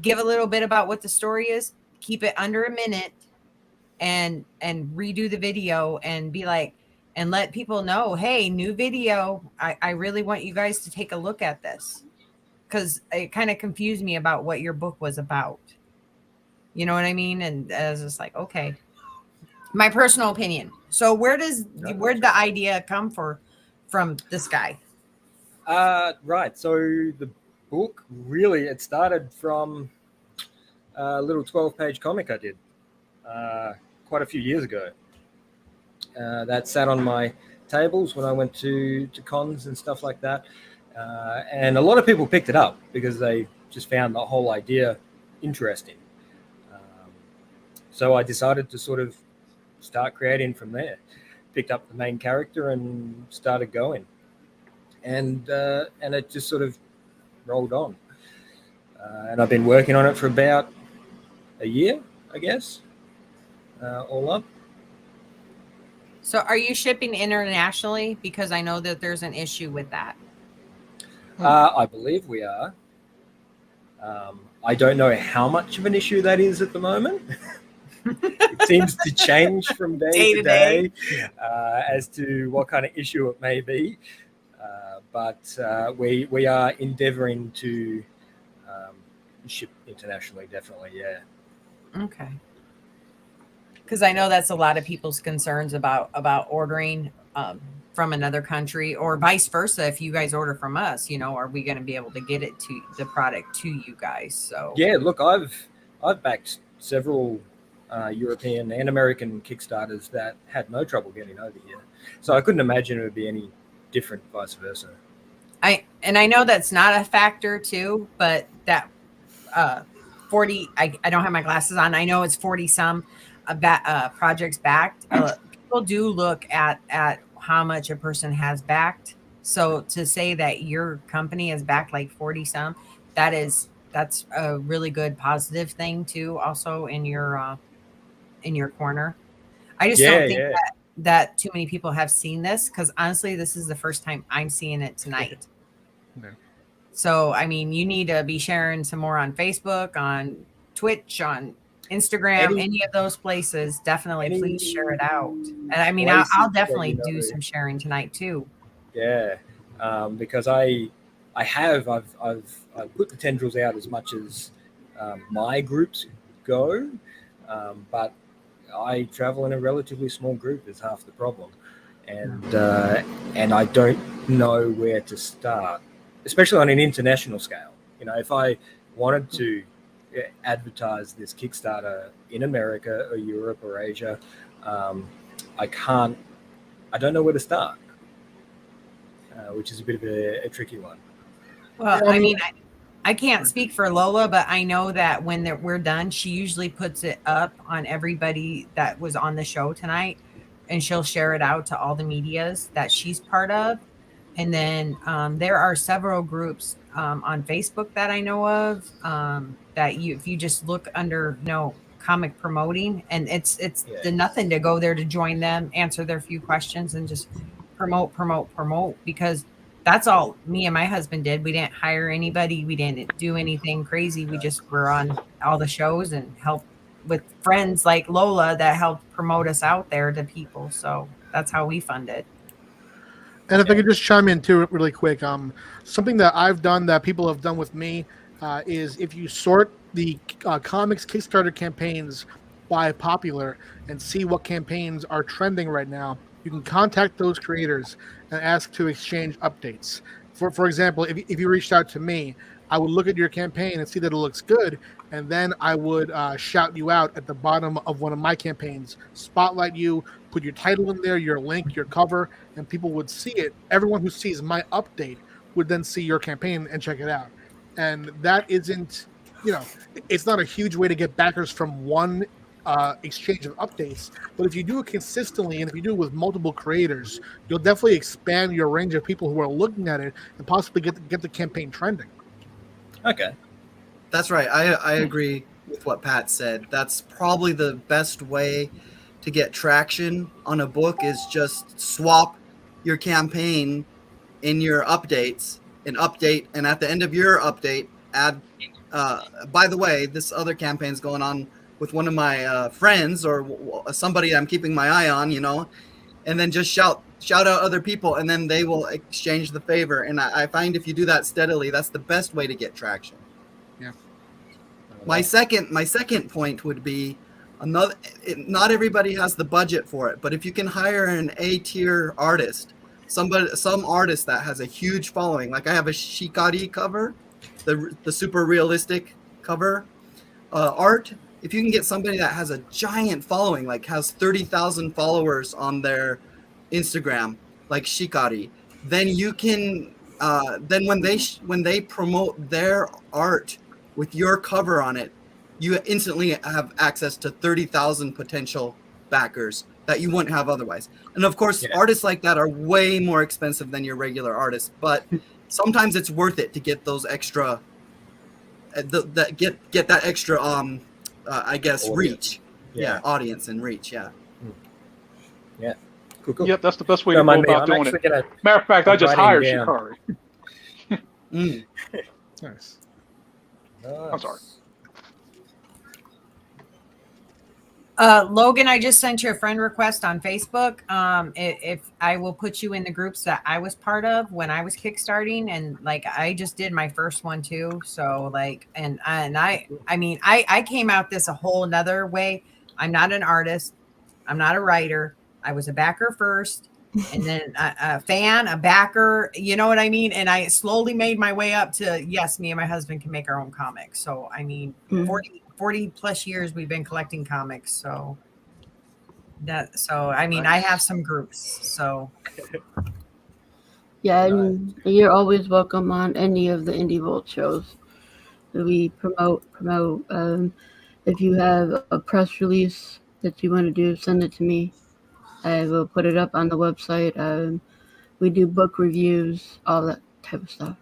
give a little bit about what the story is, keep it under a minute, and redo the video and be like, and let people know, hey, new video. I really want you guys to take a look at this because it kind of confused me about what your book was about. You know what I mean? And I was just like, okay. My personal opinion. So where'd the idea come from this guy? Right. So the book really, it started from a little 12-page comic I did quite a few years ago. That sat on my tables when I went to cons and stuff like that. And a lot of people picked it up because they just found the whole idea interesting. So I decided to sort of start creating from there. Picked up the main character and started going, and it just sort of rolled on. And I've been working on it for about a year, I guess, all up. So are you shipping internationally? Because I know that there's an issue with that. I believe we are. I don't know how much of an issue that is at the moment. It seems to change from day to day as to what kind of issue it may be. But we are endeavoring to ship internationally, definitely, yeah. Okay. Because I know that's a lot of people's concerns about ordering from another country or vice versa. If you guys order from us, you know, are we going to be able to get it to the product to you guys? So yeah, look, I've backed several European and American Kickstarters that had no trouble getting over here. So I couldn't imagine it would be any different vice versa. I know that's not a factor too, but that 40, I don't have my glasses on. I know it's 40 some projects backed. People do look at how much a person has backed. So to say that your company has backed like 40 some, that's a really good positive thing too. Also in your corner. I just don't think that too many people have seen this because honestly, this is the first time I'm seeing it tonight. Yeah. So, I mean, you need to be sharing some more on Facebook, on Twitch, on Instagram, any of those places. Definitely, please share it out. And I mean, I'll definitely do some sharing tonight too. Yeah, because I've put the tendrils out as much as my groups go, but I travel in a relatively small group is half the problem, and I don't know where to start, especially on an international scale. You know, if I wanted to advertise this Kickstarter in America or Europe or Asia, I can't. I don't know where to start, which is a bit of a tricky one. Well, I mean, I can't speak for Lola, but I know that when we're done, she usually puts it up on everybody that was on the show tonight, and she'll share it out to all the medias that she's part of. And then there are several groups on Facebook that I know of that if you just look under comic promoting, and it's nothing to go there to join them, answer their few questions, and just promote because that's all me and my husband did. We didn't hire anybody. We didn't do anything crazy. We just were on all the shows and helped with friends like Lola that helped promote us out there to people. So that's how we funded. And if I could just chime in too, really quick, something that I've done that people have done with me is if you sort the comics Kickstarter campaigns by popular and see what campaigns are trending right now, you can contact those creators and ask to exchange updates. For example, if you reached out to me, I would look at your campaign and see that it looks good, and then I would shout you out at the bottom of one of my campaigns, spotlight you, put your title in there, your link, your cover, and people would see it. Everyone who sees my update would then see your campaign and check it out. And that isn't, it's not a huge way to get backers from one exchange of updates, but if you do it consistently and if you do it with multiple creators, you'll definitely expand your range of people who are looking at it and possibly get the campaign trending. Okay. That's right. I agree with what Pat said. That's probably the best way to get traction on a book is just swap your campaign in your updates and update. And at the end of your update, add, by the way, this other campaign's going on with one of my friends or somebody I'm keeping my eye on, and then just shout out other people and then they will exchange the favor. And I find if you do that steadily, that's the best way to get traction. Yeah. My second point would be not everybody has the budget for it, but if you can hire an A-tier artist, some artist that has a huge following, like I have a Shikari cover, the super realistic cover art. If you can get somebody that has a giant following, like has 30,000 followers on their Instagram, like Shikari, then you can then when they promote their art with your cover on it, you instantly have access to 30,000 potential backers that you wouldn't have otherwise. And of course, artists like that are way more expensive than your regular artists, but sometimes it's worth it to get those extra get that extra I guess audience. Reach. Yeah, audience and reach, yeah. Cool. Yep, that's the best way to go about doing it. Matter of fact, I just hired Shikari. Nice. I'm sorry. Logan, I just sent you a friend request on Facebook. If I will put you in the groups that I was part of when I was kickstarting, and like I just did my first one too. So like, and I mean, I came out this a whole another way. I'm not an artist. I'm not a writer. I was a backer first, and then a fan, a backer. You know what I mean? And I slowly made my way up to yes, me and my husband can make our own comics. So I mean, 40 plus years we've been collecting comics. So I mean, nice. I have some groups. So yeah, and you're always welcome on any of the Indie Vault shows. We promote. If you have a press release that you want to do, send it to me. I will put it up on the website. We do book reviews, all that type of stuff.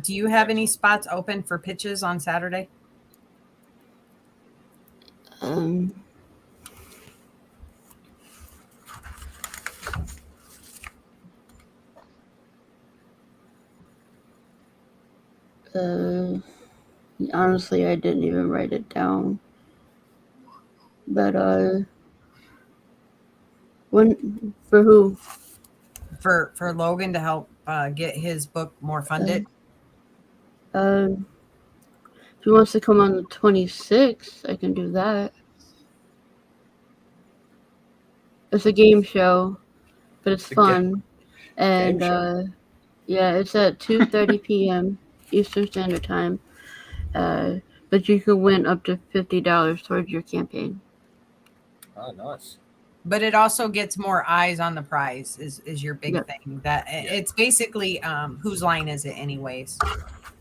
Do you have any spots open for pitches on Saturday? honestly, I didn't even write it down. But when for who? For Logan to help get his book more funded. If he wants to come on the 26th, I can do that. It's a game show, but it's fun. And yeah, it's at 2:30 p.m. Eastern Standard Time. But you can win up to $50 towards your campaign. Oh, nice. But it also gets more eyes on the prize is your big Yep. thing. That it's basically whose line is it anyways?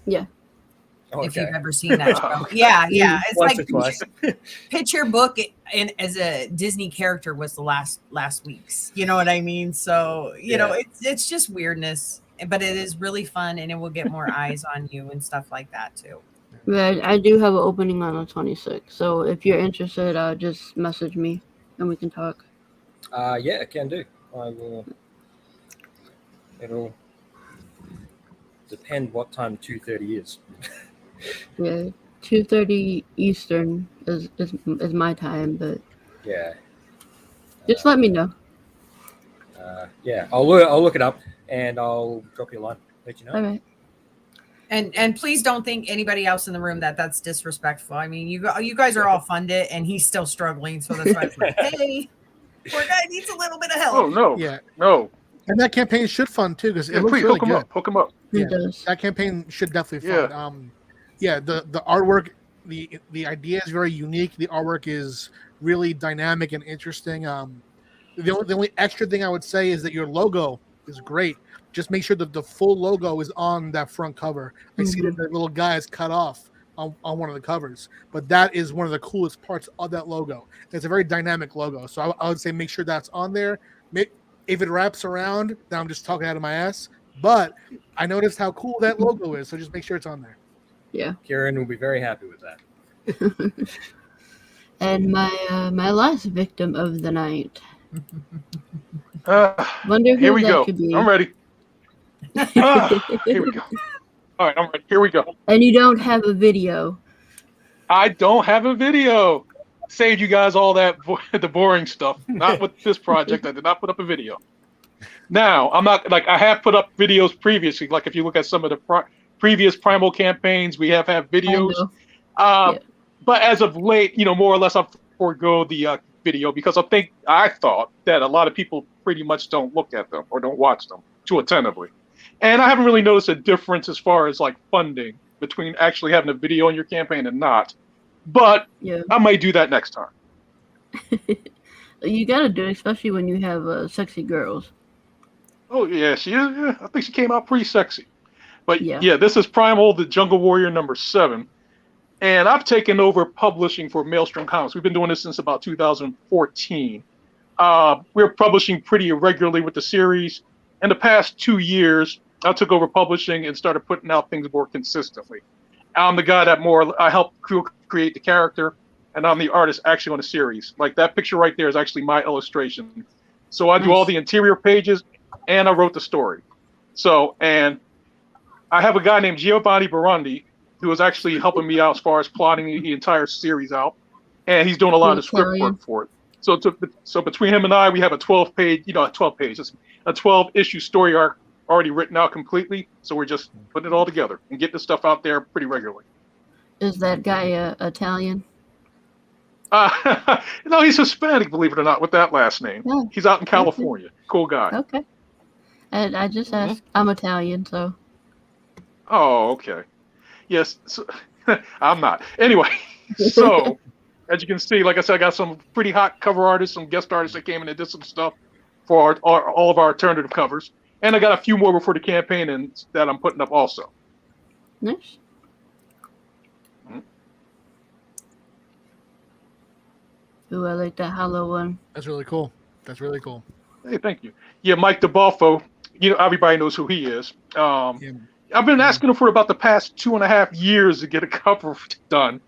Yeah. Okay. If you've ever seen that show. Yeah. It's Once like or twice. pitch your book in as a Disney character was the last week's. You know what I mean? So, you know, it's just weirdness, but it is really fun and it will get more eyes on you and stuff like that too. But I do have an opening on the 26th. So if you're interested, just message me and we can talk. Yeah, I can do. I will. It'll depend what time 2:30 is. Yeah, 2:30 Eastern is my time, but Yeah. just let me know. Yeah, I'll look it up and I'll drop you a line. Let you know. All right. And please don't think anybody else in the room that's disrespectful. I mean, you guys are all funded and he's still struggling, so that's why it's like, hey, poor guy needs a little bit of help. Oh no, no. And that campaign should fund too because it looks please really hook him good. up. Hook him up. It does. That campaign should definitely fund. Yeah, the artwork, the idea is very unique. The artwork is really dynamic and interesting. The only extra thing I would say is that your logo is great. Just make sure that the full logo is on that front cover. I see that the little guy is cut off on one of the covers, but that is one of the coolest parts of that logo. It's a very dynamic logo, so I would say make sure that's on there. If it wraps around, then I'm just talking out of my ass. But I noticed how cool that logo is, so just make sure it's on there. Yeah. Kieran will be very happy with that. And my last victim of the night. Wonder who Here we that go. could be. I'm ready. Here we go. All right, I'm ready. Here we go. And you don't have a video. I don't have a video. Saved you guys all that the boring stuff. Not with this project. I did not put up a video. Now, I'm not like I have put up videos previously. Like if you look at some of the previous Primal campaigns, we have had videos. But as of late, more or less I've forego the video because I thought that a lot of people pretty much don't look at them or don't watch them too attentively. And I haven't really noticed a difference as far as like funding between actually having a video in your campaign and not. But I might do that next time. You gotta do it, especially when you have sexy girls. Oh yeah, she is. Yeah, I think she came out pretty sexy. But yeah, this is Primal, the Jungle Warrior #7, and I've taken over publishing for Maelstrom Comics. We've been doing this since about 2014. We're publishing pretty irregularly with the series. In the past 2 years, I took over publishing and started putting out things more consistently. I'm the guy that I helped create the character, and I'm the artist actually on the series. Like that picture right there is actually my illustration. So I do all the interior pages, and I wrote the story. So, and I have a guy named Giovanni Barondi who is actually helping me out as far as plotting the entire series out, and he's doing a lot of script work for it. So between him and I, we have a 12-page, a 12-issue story arc already written out completely. So we're just putting it all together and getting the stuff out there pretty regularly. Is that guy Italian? No, he's Hispanic, believe it or not, with that last name. Oh, he's out in California. Okay. Cool guy. Okay. And I just asked. I'm Italian, so. Oh, okay. Yes, so, I'm not. Anyway, so as you can see, like I said, I got some pretty hot cover artists, some guest artists that came in and did some stuff for all of our alternative covers. And I got a few more before the campaign and that I'm putting up also. Nice. Ooh, I like that hollow one. That's really cool. That's really cool. Hey, thank you. Yeah, Mike DeBalfo, everybody knows who he is. I've been asking him for about the past 2.5 years to get a cover done.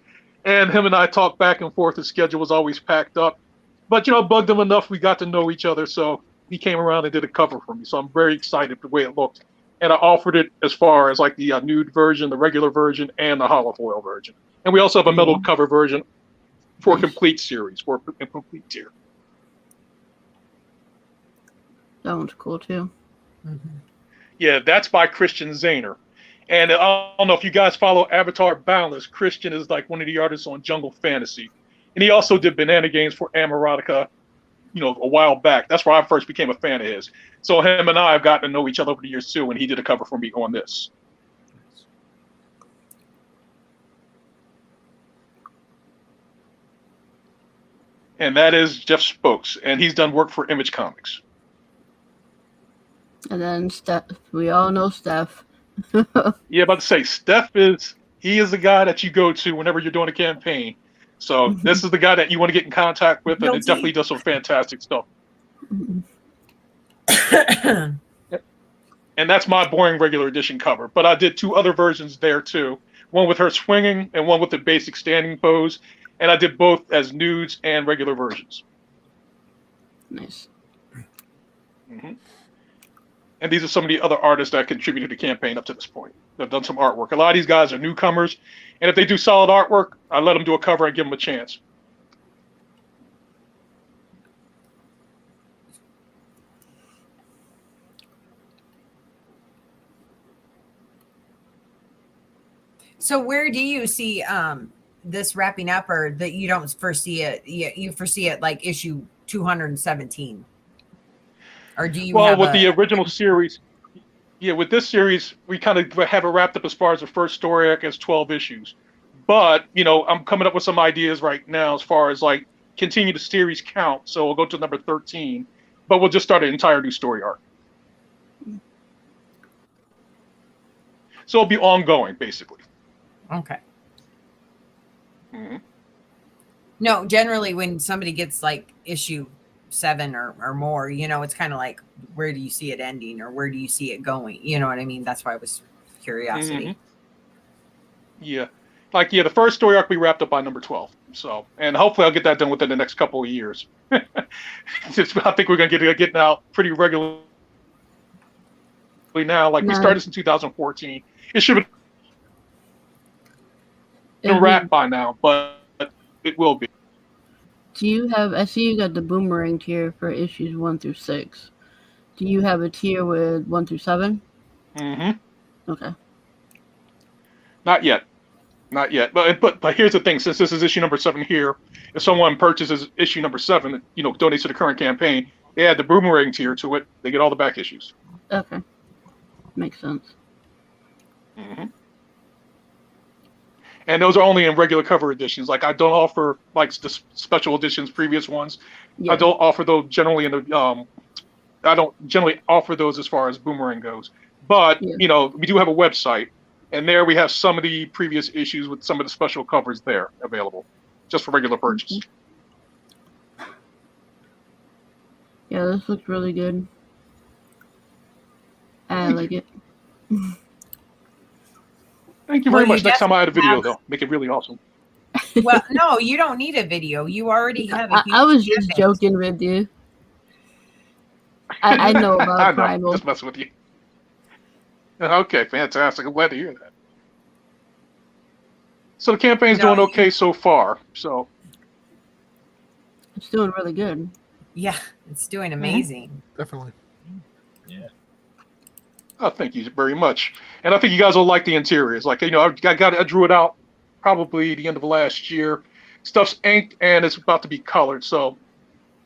And him and I talked back and forth. His schedule was always packed up. But, bugged him enough. We got to know each other. So he came around and did a cover for me. So I'm very excited the way it looked. and I offered it as far as like the nude version, the regular version, and the holofoil version. And we also have a metal cover version for a complete series, for a complete tier. That one's cool too. Yeah, that's by Christian Zahner. And I don't know if you guys follow Avatar Boundless. Christian is like one of the artists on Jungle Fantasy. And he also did Banana Games for Amerotica, a while back. That's where I first became a fan of his. So him and I have gotten to know each other over the years too, and he did a cover for me on this. And that is Jeff Spokes, and he's done work for Image Comics. And then Steph, we all know Steph. Yeah, about to say, Steph is the guy that you go to whenever you're doing a campaign. So this is the guy that you want to get in contact with, and it definitely does some fantastic stuff. And that's my boring regular edition cover. But I did 2 other versions there too. One with her swinging and one with the basic standing pose. And I did both as nudes and regular versions. Nice. And these are some of the other artists that contributed to the campaign up to this point. They've done some artwork. A lot of these guys are newcomers. And if they do solid artwork, I let them do a cover and give them a chance. So where do you see this wrapping up, or that you don't foresee it? You foresee it like issue 217, or do you? Well, with the original series, with this series, we kind of have it wrapped up as far as the first story arc as 12 issues. But I'm coming up with some ideas right now as far as like continue the series count. So we'll go to number 13, but we'll just start an entire new story arc. So it'll be ongoing, basically. Okay. No, generally when somebody gets like issue 7 or more, it's kind of like, where do you see it ending, or where do you see it going? You know what I mean? That's why I was curiosity. Yeah. Like, the first story arc will be wrapped up by number 12. So, and hopefully I'll get that done within the next couple of years. I think we're going to get out pretty regularly now. Like, we started this in 2014. It should have been wrapped by now, but it will be. Do you have, I see you got the Boomerang tier for issues 1 through 6. Do you have a tier with 1 through 7? Okay. Not yet. But here's the thing, since this is issue number 7 here, if someone purchases issue number 7, donates to the current campaign, they add the Boomerang tier to it, they get all the back issues. Okay. Makes sense. And those are only in regular cover editions. Like, I don't offer like the special editions, previous ones. Yeah. I don't offer those generally in the I don't generally offer those as far as Boomerang goes. But we do have a website, and there we have some of the previous issues with some of the special covers there available, just for regular purchase. Yeah, this looks really good. I like it. Thank you very much. Next time I had a video, though, make it really awesome. Well, no, you don't need a video. You already have a huge I was just joking with you. I know about I know, Primal. just messing with you. Okay, fantastic. I'm glad to hear that. So the campaign's doing okay so far. So it's doing really good. Yeah, it's doing amazing. Definitely. Yeah. Oh, thank you very much. And I think you guys will like the interiors. Like, I drew it out probably the end of last year. Stuff's inked and it's about to be colored. So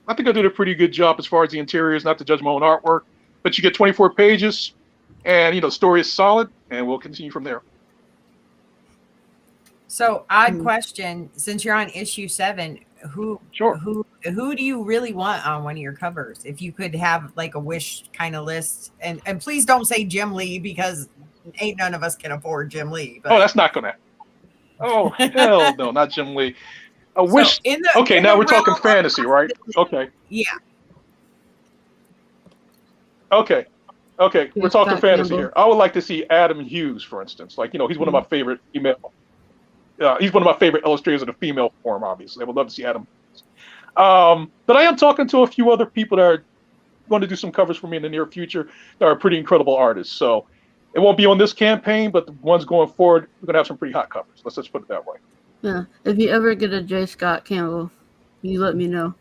I think I did a pretty good job as far as the interiors, not to judge my own artwork. But you get 24 pages and, the story is solid, and we'll continue from there. So, odd question, since you're on issue 7, who do you really want on one of your covers? If you could have like a wish kind of list, and please don't say Jim Lee, because ain't none of us can afford Jim Lee. But. Oh, that's not gonna. Oh, hell no, not Jim Lee. A wish. Okay, now we're talking fantasy, right? Okay. Yeah. Okay, we're talking fantasy here. I would like to see Adam Hughes, for instance. Like, he's one of my favorite female. He's one of my favorite illustrators of the female form, obviously. I would love to see Adam. But I am talking to a few other people that are going to do some covers for me in the near future that are pretty incredible artists. So It won't be on this campaign, but the ones going forward, we're gonna have some pretty hot covers. Let's just put it that way. Yeah. If you ever get a J. Scott Campbell, you let me know.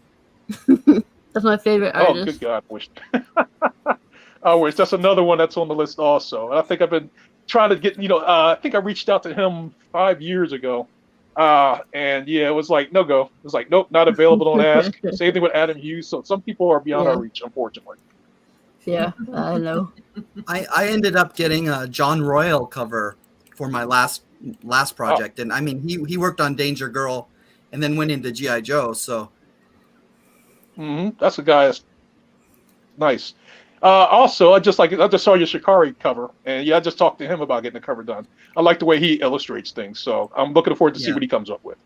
That's my favorite Oh, artist. good God, I wish. I wish. That's another one that's on the list also. I think I've been trying to get, I think I reached out to him 5 years ago. And yeah, it was like, no go. It was like, nope, not available, don't ask. Same thing with Adam Hughes. So some people are beyond Yeah. our reach, unfortunately. Yeah, I know. I ended up getting a John Royal cover for my last project, and I mean he worked on Danger Girl, and then went into GI Joe. So That's a guy that's nice. Also, I just saw your Shikari cover, and yeah, I just talked to him about getting the cover done. I like the way he illustrates things, so I'm looking forward to see Yeah. what he comes up with.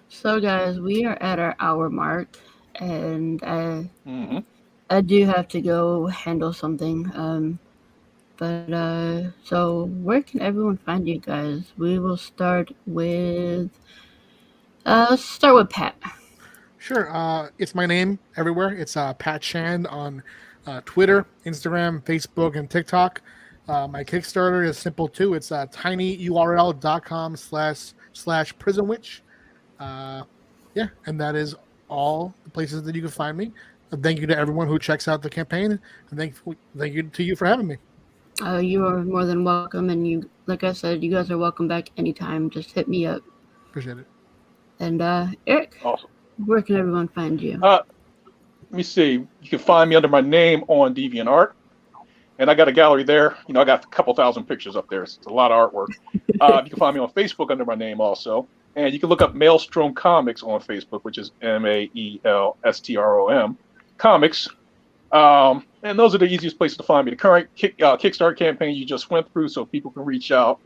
So, guys, we are at our hour mark, and hmm I do have to go handle something. So where can everyone find you guys? We will start with let's start with Pat. Sure. It's my name everywhere. It's Pat Shand on Twitter, Instagram, Facebook, and TikTok. My Kickstarter is simple too. It's tinyurl.com/prisonwitch. Yeah, and that is all the places that you can find me. Thank you to everyone who checks out the campaign, and thank you to you for having me. You are more than welcome, and you, like I said, you guys are welcome back anytime. Just hit me up. Appreciate it. And Eric, Awesome. where can everyone find you? Let me see. You can find me under my name on DeviantArt, and I got a gallery there. I got a couple thousand pictures up there. It's a lot of artwork. You can find me on Facebook under my name also, and you can look up Maelstrom Comics on Facebook, which is Maelstrom Comics. And those are the easiest places to find me. The current Kickstarter campaign you just went through, so people can reach out.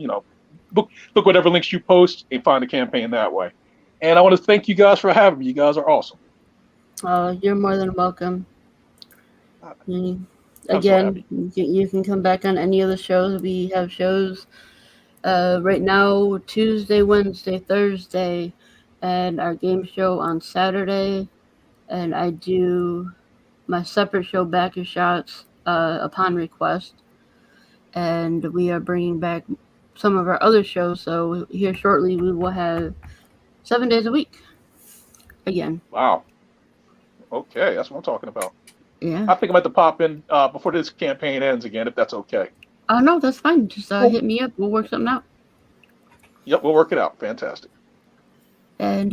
Look whatever links you post and find the campaign that way. And I want to thank you guys for having me. You guys are awesome. You're more than welcome. I'm so happy. You can come back on any of the shows. We have shows right now, Tuesday, Wednesday, Thursday, and our game show on Saturday. And I do my separate show, Back Your Shots, upon request. And we are bringing back some of our other shows. So here shortly, we will have 7 days a week again. Wow. Okay, that's what I'm talking about. Yeah. I think I'm going to pop in before this campaign ends again, if that's okay. Oh, no, that's fine. Just hit me up. We'll work something out. Yep, we'll work it out. Fantastic. And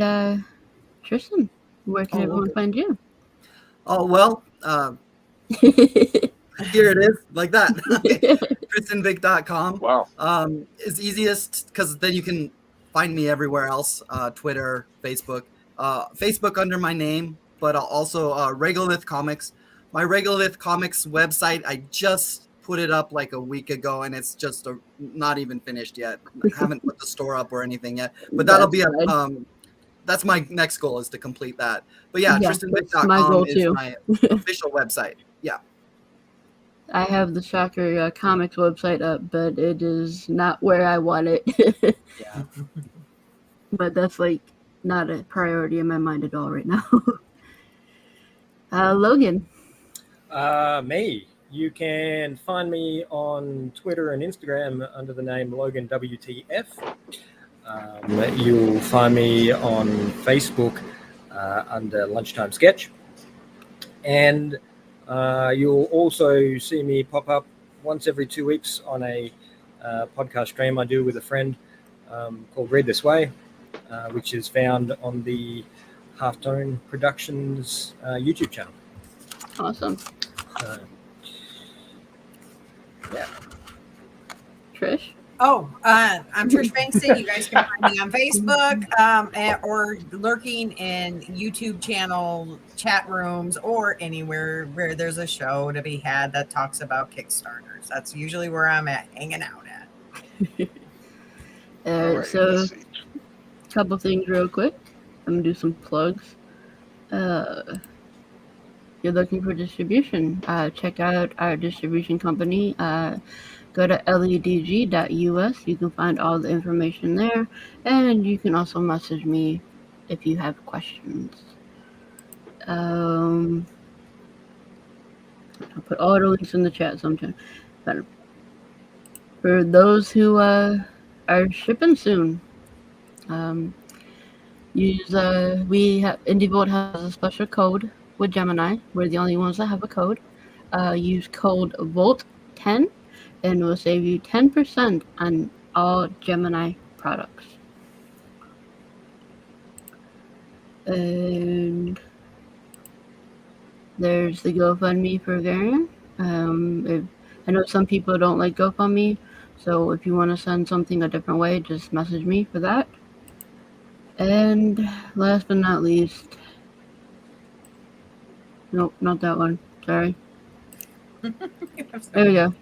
Tristan, where can everyone find you? oh well, here it is, like that. TristanVic.com. Wow. Is easiest because then you can find me everywhere else. Twitter, Facebook. Facebook under my name, but also Regolith Comics. My Regolith Comics website, I just put it up like a week ago, and it's just not even finished yet. I haven't put the store up or anything yet, but that'll be that's my next goal, is to complete that. But yeah, TristanVic.com is my official website. Yeah. I have the Shocker Comics website up, but it is not where I want it. Yeah. But that's not a priority in my mind at all right now. Logan. Me. You can find me on Twitter and Instagram under the name Logan WTF. You'll find me on Facebook under Lunchtime Sketch. And you'll also see me pop up once every 2 weeks on a podcast stream I do with a friend called Read This Way, which is found on the Halftone Productions YouTube channel. Awesome. Yeah. Trish? Oh, I'm Trish Bankston. You guys can find me on Facebook or lurking in YouTube channel, chat rooms, or anywhere where there's a show to be had that talks about Kickstarters. That's usually where I'm hanging out at. Alright, So, let's see. a couple things real quick. I'm going to do some plugs. You're looking for distribution. Check out our distribution company. Go to ledg.us. You can find all the information there. And you can also message me if you have questions. I'll put all the links in the chat sometime. But for those who are shipping soon, use IndieVolt has a special code with Gemini. We're the only ones that have a code. Use code VOLT10 and it will save you 10% on all Gemini products. And there's the GoFundMe for Varian. I know some people don't like GoFundMe, so if you want to send something a different way, just message me for that. And last but not least, nope, not that one. Sorry. There we go.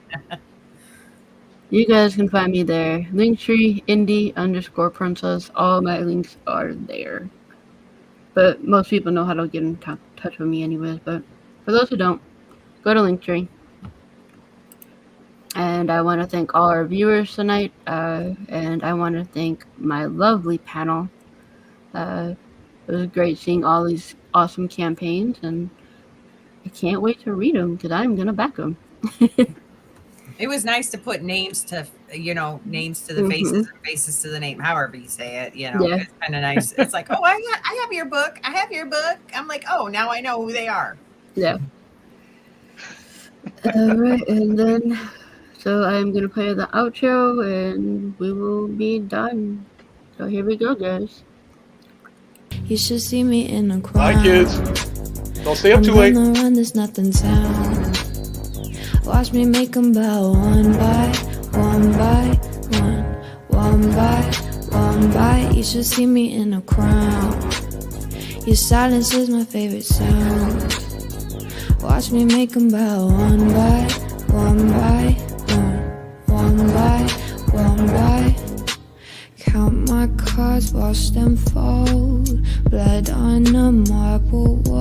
You guys can find me there. Linktree indie_princess. All my links are there. But most people know how to get in touch with me anyways. But for those who don't, go to Linktree. And I want to thank all our viewers tonight. And I want to thank my lovely panel. It was great seeing all these awesome campaigns. And I can't wait to read them because I'm going to back them. It was nice to put names to the faces and faces to the name, however you say it. Yeah. It's kind of nice. It's like, oh, I have your book. I have your book. I'm like, oh, now I know who they are. Yeah. All right, and then so I'm gonna play the outro, and we will be done. So here we go, guys. You should see me in a crowd. Bye, kids. Don't stay up too late. Run, there's nothing down. Watch me make them bow one by one by one, one by one by. You should see me in a crowd. Your silence is my favorite sound. Watch me make them bow one by one by one, one by one by. Count my cards, watch them fold. Blood on a marble wall.